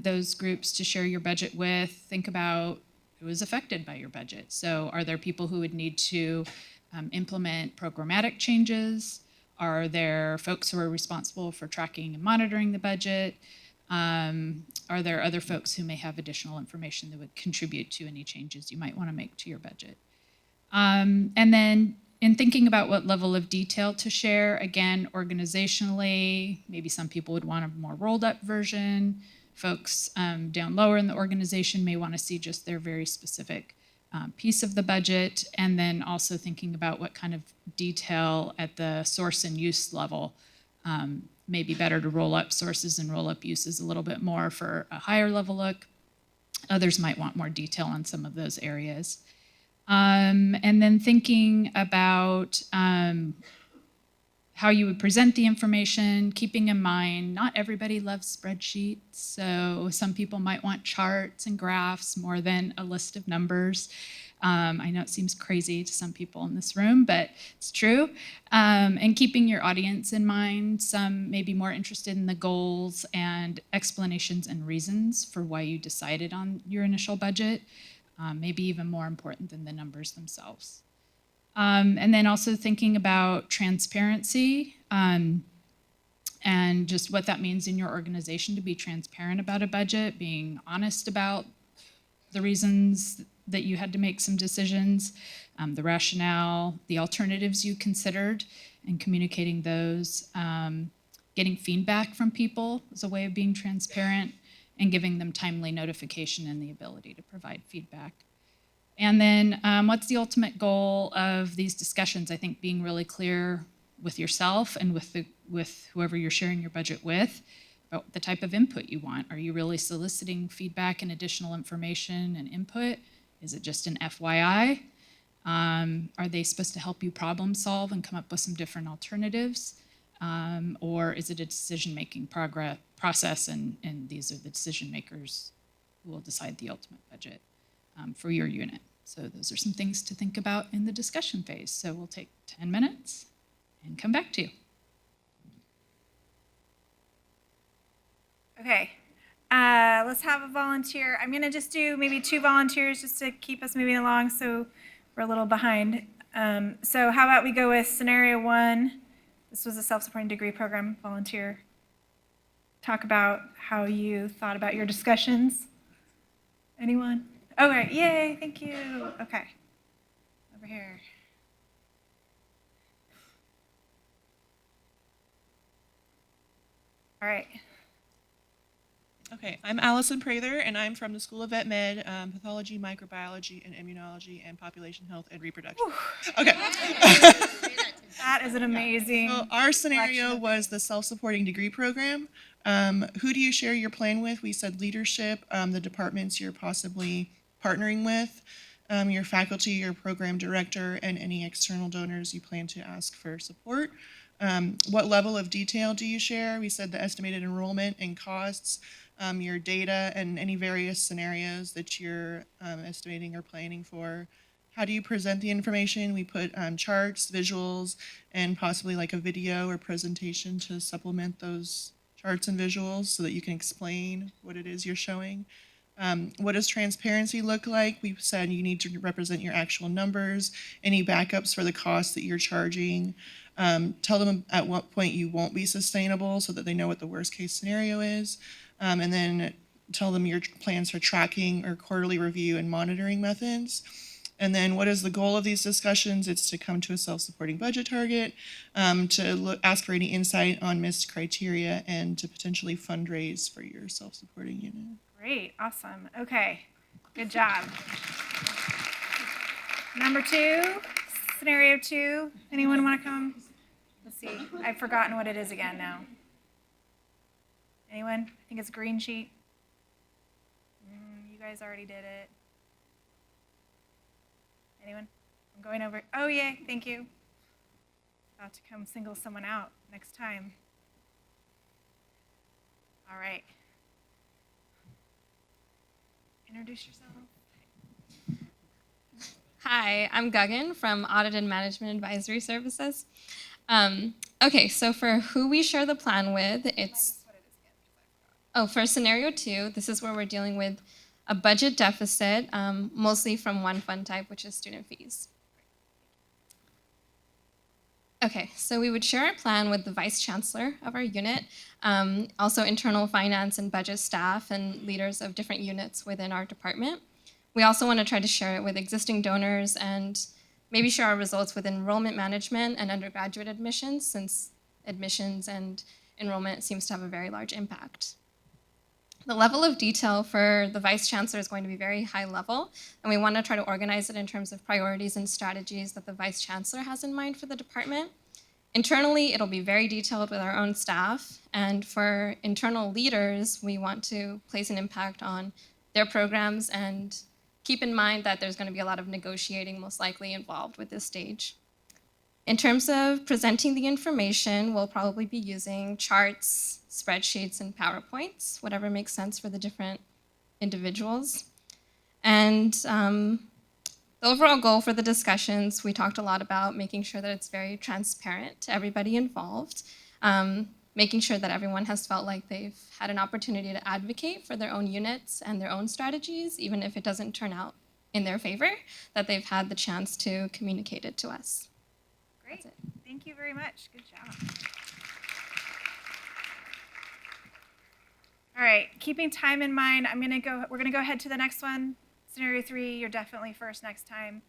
those groups to share your budget with, think about who is affected by your budget. So are there people who would need to implement programmatic changes? Are there folks who are responsible for tracking and monitoring the budget? Are there other folks who may have additional information that would contribute to any changes you might want to make to your budget? And then in thinking about what level of detail to share, again, organizationally, maybe some people would want a more rolled up version. Folks down lower in the organization may want to see just their very specific piece of the budget. And then also thinking about what kind of detail at the source and use level may be better to roll up sources and roll up uses a little bit more for a higher level look. Others might want more detail on some of those areas. And then thinking about how you would present the information, keeping in mind not everybody loves spreadsheets, so some people might want charts and graphs more than a list of numbers. I know it seems crazy to some people in this room, but it's true. And keeping your audience in mind, some may be more interested in the goals and explanations and reasons for why you decided on your initial budget, maybe even more important than the numbers themselves. And then also thinking about transparency and just what that means in your organization to be transparent about a budget, being honest about the reasons that you had to make some decisions, the rationale, the alternatives you considered, and communicating those, getting feedback from people as a way of being transparent, and giving them timely notification and the ability to provide feedback. And then what's the ultimate goal of these discussions? I think being really clear with yourself and with whoever you're sharing your budget with about the type of input you want. Are you really soliciting feedback and additional information and input? Is it just an FYI? Are they supposed to help you problem solve and come up with some different alternatives? Or is it a decision-making process and these are the decision makers who will decide the ultimate budget for your unit? So those are some things to think about in the discussion phase. So we'll take 10 minutes and come back to you.
Okay. Let's have a volunteer. I'm going to just do maybe 2 volunteers just to keep us moving along so we're a little behind. So how about we go with scenario 1. This was a self-supporting degree program volunteer. Talk about how you thought about your discussions. Anyone? Okay, yay, thank you. Okay, over here. All right.
Okay, I'm Allison Prather, and I'm from the School of Vet Med, Pathology, Microbiology, and Immunology, and Population Health and Reproduction. Okay.
That is an amazing.
So our scenario
collection of
was the self-supporting degree program. Who do you share your plan with? We said leadership, the departments you're possibly partnering with, your faculty, your program director, and any external donors you plan to ask for support. What level of detail do you share? We said the estimated enrollment and costs, your data, and any various scenarios that you're estimating or planning for. How do you present the information? We put charts, visuals, and possibly like a video or presentation to supplement those charts and visuals so that you can explain what it is you're showing. What does transparency look like? We've said you need to represent your actual numbers, any backups for the costs that you're charging. Tell them at what point you won't be sustainable so that they know what the worst case scenario is. And then tell them your plans for tracking or quarterly review and monitoring methods. And then what is the goal of these discussions? It's to come to a self-supporting budget target, to ask for any insight on missed criteria, and to potentially fundraise for your self-supporting unit.
Great, awesome. Okay, good job. Number 2, scenario 2. Anyone want to come? Let's see. I've forgotten what it is again now. Anyone? I think it's green sheet. You guys already did it. Anyone? I'm going over. Oh, yay, thank you. About to come single someone out next time. All right. Introduce yourself.
Hi, I'm Guggen from Audit and Management Advisory Services. Okay, so for who we share the plan with, for scenario 2, this is where we're dealing with a budget deficit, mostly from one fund type, which is student fees. Okay, so we would share our plan with the vice chancellor of our unit, also internal finance and budget staff and leaders of different units within our department. We also want to try to share it with existing donors and maybe share our results with enrollment management and undergraduate admissions, since admissions and enrollment seems to have a very large impact. The level of detail for the vice chancellor is going to be very high level, and we want to try to organize it in terms of priorities and strategies that the vice chancellor has in mind for the department. Internally, it'll be very detailed with our own staff, and for internal leaders, we want to place an impact on their programs and keep in mind that there's going to be a lot of negotiating most likely involved with this stage. In terms of presenting the information, we'll probably be using charts, spreadsheets, and PowerPoints, whatever makes sense for the different individuals. And the overall goal for the discussions, we talked a lot about making sure that it's very transparent to everybody involved, making sure that everyone has felt like they've had an opportunity to advocate for their own units and their own strategies, even if it doesn't turn out in their favor, that they've had the chance to communicate it to us.
Great. Thank you very much. Good job. All right, keeping time in mind, we're gonna go ahead to the next one. Scenario 3, you're definitely first next time.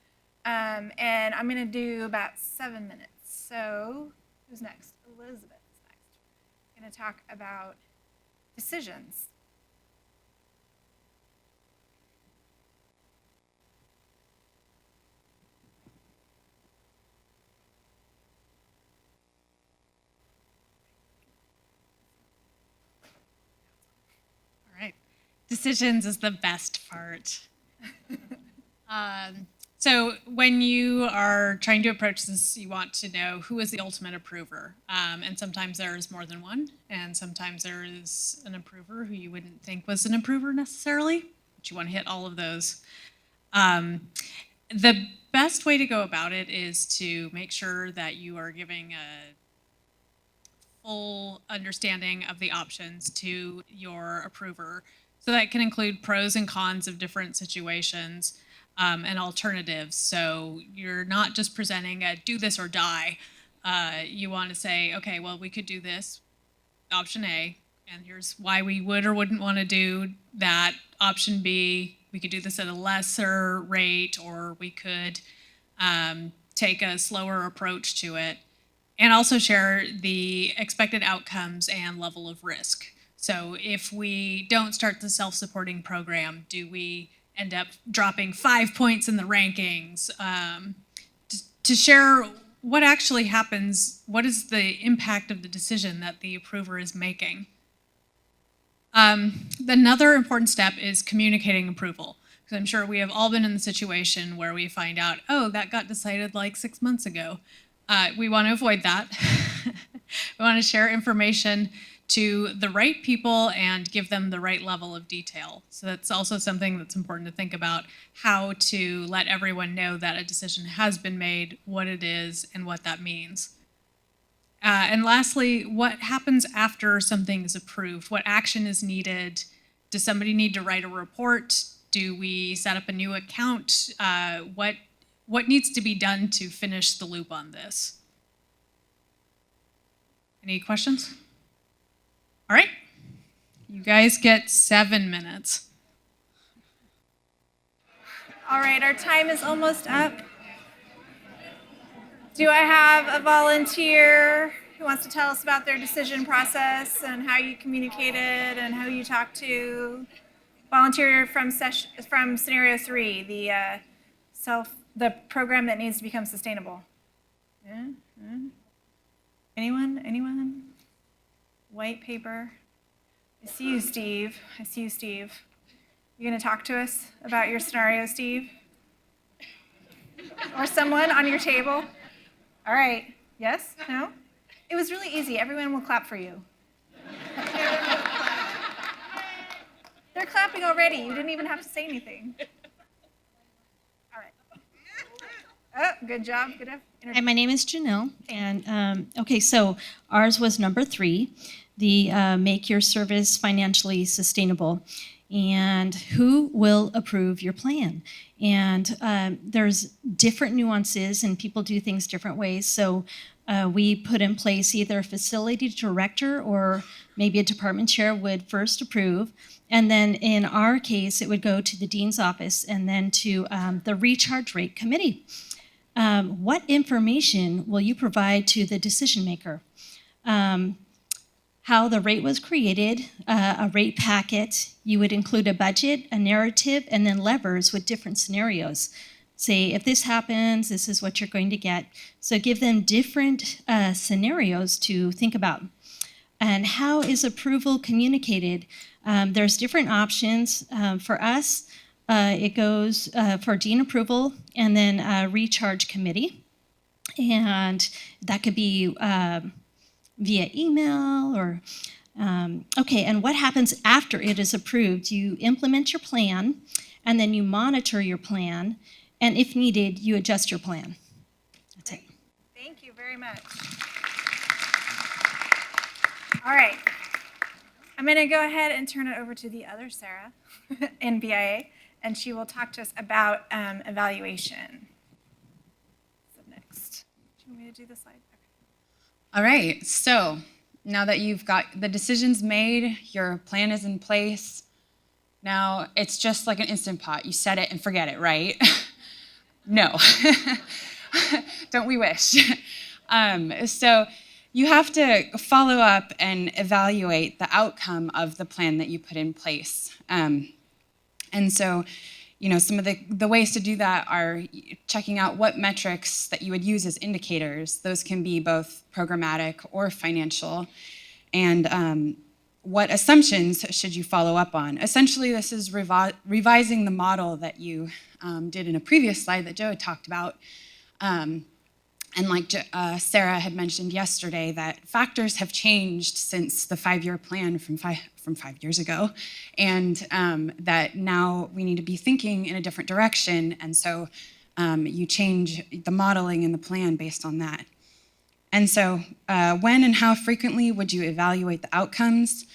And I'm gonna do about 7 minutes. So who's next? Elizabeth is next. I'm gonna talk about decisions.
All right. Decisions is the best part. So when you are trying to approach this, you want to know who is the ultimate approver. And sometimes there's more than one, and sometimes there is an approver who you wouldn't think was an approver necessarily, but you want to hit all of those. The best way to go about it is to make sure that you are giving a full understanding of the options to your approver. So that can include pros and cons of different situations and alternatives. So you're not just presenting a do this or die. You want to say, okay, well, we could do this, option A, and here's why we would or wouldn't want to do that. Option B, we could do this at a lesser rate, or we could take a slower approach to it. And also share the expected outcomes and level of risk. So if we don't start the self-supporting program, do we end up dropping 5 points in the rankings? To share what actually happens, what is the impact of the decision that the approver is making? Another important step is communicating approval. Because I'm sure we have all been in the situation where we find out, oh, that got decided like 6 months ago. We want to avoid that. We want to share information to the right people and give them the right level of detail. So that's also something that's important to think about, how to let everyone know that a decision has been made, what it is, and what that means. And lastly, what happens after something is approved? What action is needed? Does somebody need to write a report? Do we set up a new account? What needs to be done to finish the loop on this? Any questions? All right, you guys get 7 minutes.
All right, our time is almost up. Do I have a volunteer who wants to tell us about their decision process and how you communicated and who you talked to? Volunteer from scenario 3, the program that needs to become sustainable. Yeah? Yeah? Anyone? White paper. I see you, Steve. You gonna talk to us about your scenario, Steve? Or someone on your table? All right. Yes? No? It was really easy. Everyone will clap for you. They're clapping already. You didn't even have to say anything. All right. Oh, good job. Good job.
Hi, my name is Janelle, and okay, so ours was number 3, the make your service financially sustainable, and who will approve your plan. And there's different nuances, and people do things different ways. So we put in place either a facility director or maybe a department chair would first approve. And then in our case, it would go to the dean's office and then to the recharge rate committee. What information will you provide to the decision maker? How the rate was created, a rate packet. You would include a budget, a narrative, and then levers with different scenarios. Say, if this happens, this is what you're going to get. So give them different scenarios to think about. And how is approval communicated? There's different options. For us, it goes for dean approval and then a recharge committee. And that could be via email or, okay, and what happens after it is approved? You implement your plan and then you monitor your plan. And if needed, you adjust your plan. That's it.
Thank you very much. All right. I'm going to go ahead and turn it over to the other Sarah in BIA, and she will talk to us about evaluation. So next. Do you want me to do the slide? Okay.
All right, so now that you've got the decisions made, your plan is in place, now it's just like an Instant Pot. You set it and forget it, right? No. Don't we wish? So you have to follow up and evaluate the outcome of the plan that you put in place. And so, you know, some of the ways to do that are checking out what metrics that you would use as indicators. Those can be both programmatic or financial. And what assumptions should you follow up on? Essentially, this is revising the model that you did in a previous slide that Joe had talked about. And like Sarah had mentioned yesterday, that factors have changed since the 5-year plan from 5 years ago, and that now we need to be thinking in a different direction, and so you change the modeling in the plan based on that. And so when and how frequently would you evaluate the outcomes?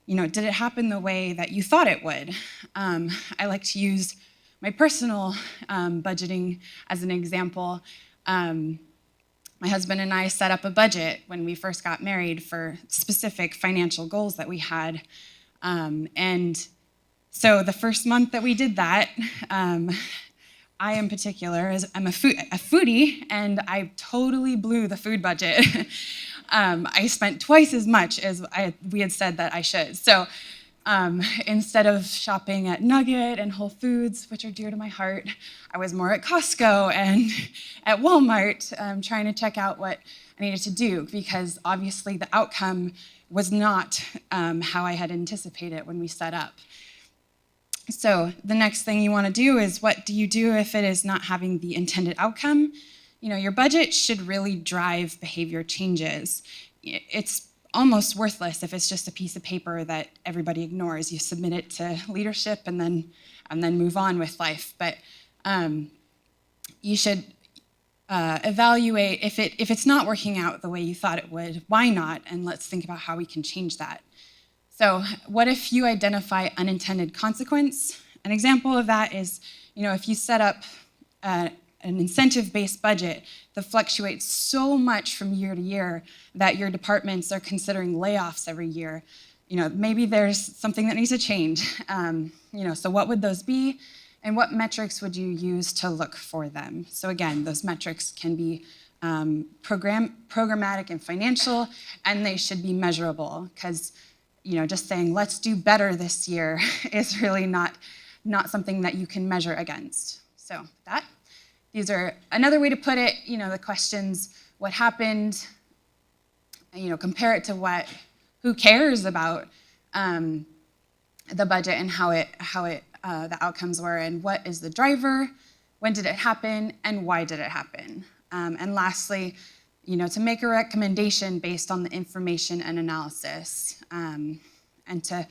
You know, did it happen the way that you thought it would? I like to use my personal budgeting as an example. My husband and I set up a budget when we first got married for specific financial goals that we had. And so the first month that we did that, I in particular, I'm a foodie, and I totally blew the food budget. I spent twice as much as we had said that I should. So instead of shopping at Nugget and Whole Foods, which are dear to my heart, I was more at Costco and at Walmart trying to check out what I needed to do, because obviously the outcome was not how I had anticipated when we set up. So the next thing you want to do is, what do you do if it is not having the intended outcome? You know, your budget should really drive behavior changes. It's almost worthless if it's just a piece of paper that everybody ignores. You submit it to leadership and then move on with life. But you should evaluate if it's not working out the way you thought it would, why not? And let's think about how we can change that. So what if you identify unintended consequence? An example of that is, you know, if you set up an incentive-based budget that fluctuates so much from year to year that your departments are considering layoffs every year, you know, maybe there's something that needs to change. You know, so what would those be? And what metrics would you use to look for them? So again, those metrics can be programmatic and financial, and they should be measurable, because just saying let's do better this year is really not something that you can measure against. So with that, these are another way to put it. The questions: what happened? Compare it to who cares about the budget and how the outcomes were, and what is the driver, when did it happen, and why did it happen? And lastly, to make a recommendation based on the information and analysis, and to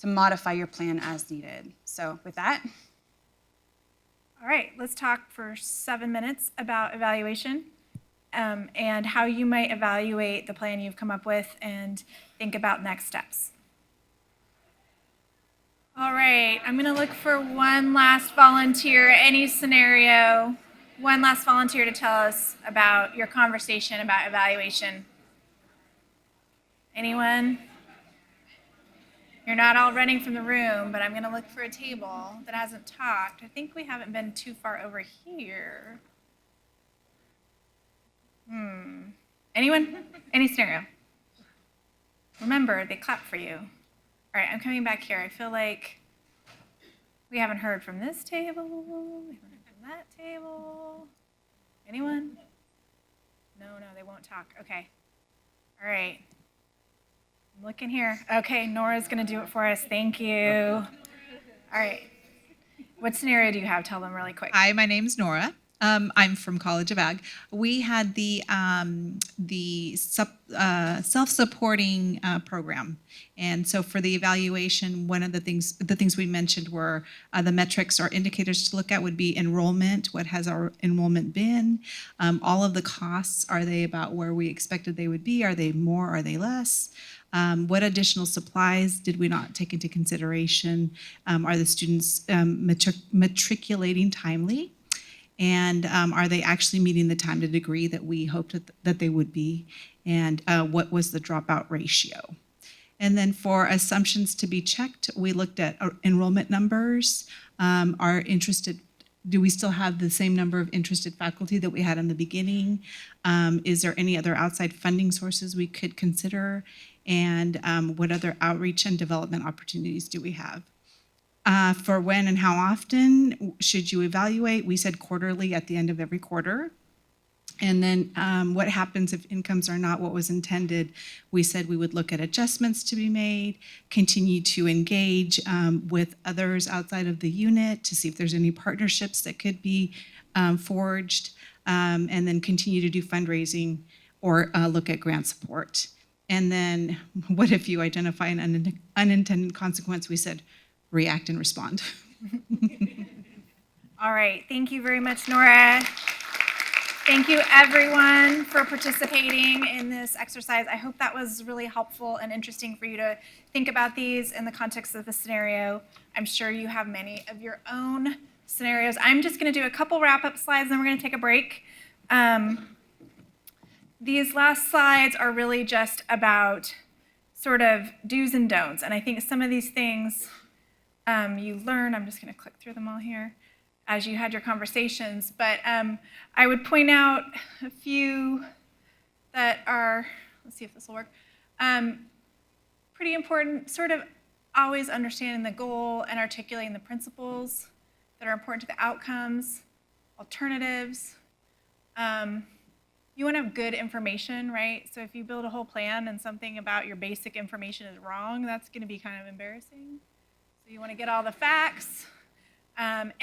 modify your plan as needed. So with that.
All right, let's talk for 7 minutes about evaluation, and how you might evaluate the plan you've come up with and think about next steps. All right, I'm gonna look for one last volunteer, any scenario, one last volunteer to tell us about your conversation about evaluation. Anyone? You're not all running from the room, but I'm gonna look for a table that hasn't talked. I think we haven't been too far over here. Anyone? Any scenario? Remember, they clap for you. All right, I'm coming back here. I feel like we haven't heard from this table. We haven't heard from that table. Anyone? No, they won't talk. Okay. All right. I'm looking here. Okay, Nora's going to do it for us. Thank you. All right. What scenario do you have? Tell them really quick.
Hi, my name's Nora. I'm from College of Ag. We had the self-supporting program, and so for the evaluation, one of the things we mentioned were the metrics or indicators to look at would be enrollment. What has our enrollment been? All of the costs, are they about where we expected they would be? Are they more? Are they less? What additional supplies did we not take into consideration? Are the students matriculating timely? And are they actually meeting the time to degree that we hoped that they would be? And what was the dropout ratio? And then for assumptions to be checked, we looked at enrollment numbers. Do we still have the same number of interested faculty that we had in the beginning? Is there any other outside funding sources we could consider? And what other outreach and development opportunities do we have? For when and how often should you evaluate? We said quarterly, at the end of every quarter. And then what happens if incomes are not what was intended? We said we would look at adjustments to be made, continue to engage with others outside of the unit to see if there's any partnerships that could be forged, and then continue to do fundraising or look at grant support. And then what if you identify an unintended consequence? We said react and respond.
All right, thank you very much, Nora. Thank you, everyone, for participating in this exercise. I hope that was really helpful and interesting for you to think about these in the context of the scenario. I'm sure you have many of your own scenarios. I'm just going to do a couple wrap-up slides, then we're going to take a break. These last slides are really just about sort of do's and don'ts, and I think some of these things you learn. I'm just going to click through them all here as you had your conversations, but I would point out a few that are, let's see if this will work, pretty important, sort of always understanding the goal and articulating the principles that are important to the outcomes, alternatives. You want to have good information, right? So if you build a whole plan and something about your basic information is wrong, that's going to be kind of embarrassing. So you want to get all the facts. And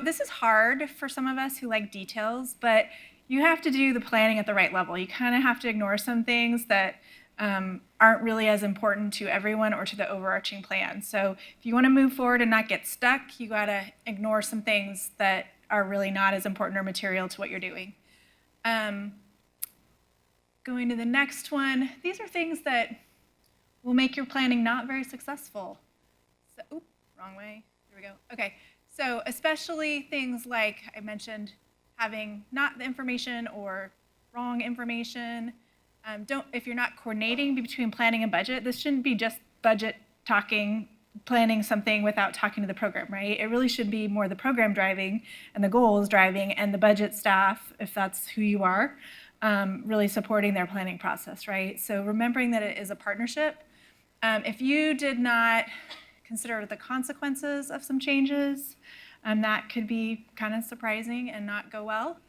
this is hard for some of us who like details, but you have to do the planning at the right level. You kind of have to ignore some things that aren't really as important to everyone or to the overarching plan. So if you want to move forward and not get stuck, you got to ignore some things that are really not as important or material to what you're doing. Going to the next one, these are things that will make your planning not very successful. So, wrong way. Here we go. Okay. So especially things like I mentioned, having not the information or wrong information. If you're not coordinating between planning and budget, this shouldn't be just budget talking planning something without talking to the program, right? It really should be more the program driving and the goals driving and the budget staff, if that's who you are, really supporting their planning process, right? So remembering that it is a partnership. If you did not consider the consequences of some changes, that could be kind of surprising and not go well.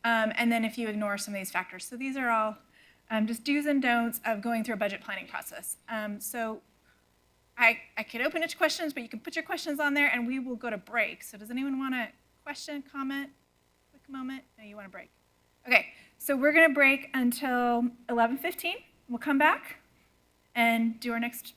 And then if you ignore some of these factors. So these are all just do's and don'ts of going through a budget planning process. So I could open it to questions, but you can put your questions on there and we will go to break. So does anyone want a question, comment, quick moment? No, you want to break. Okay, so we're going to break until 11:15. We'll come back and do our next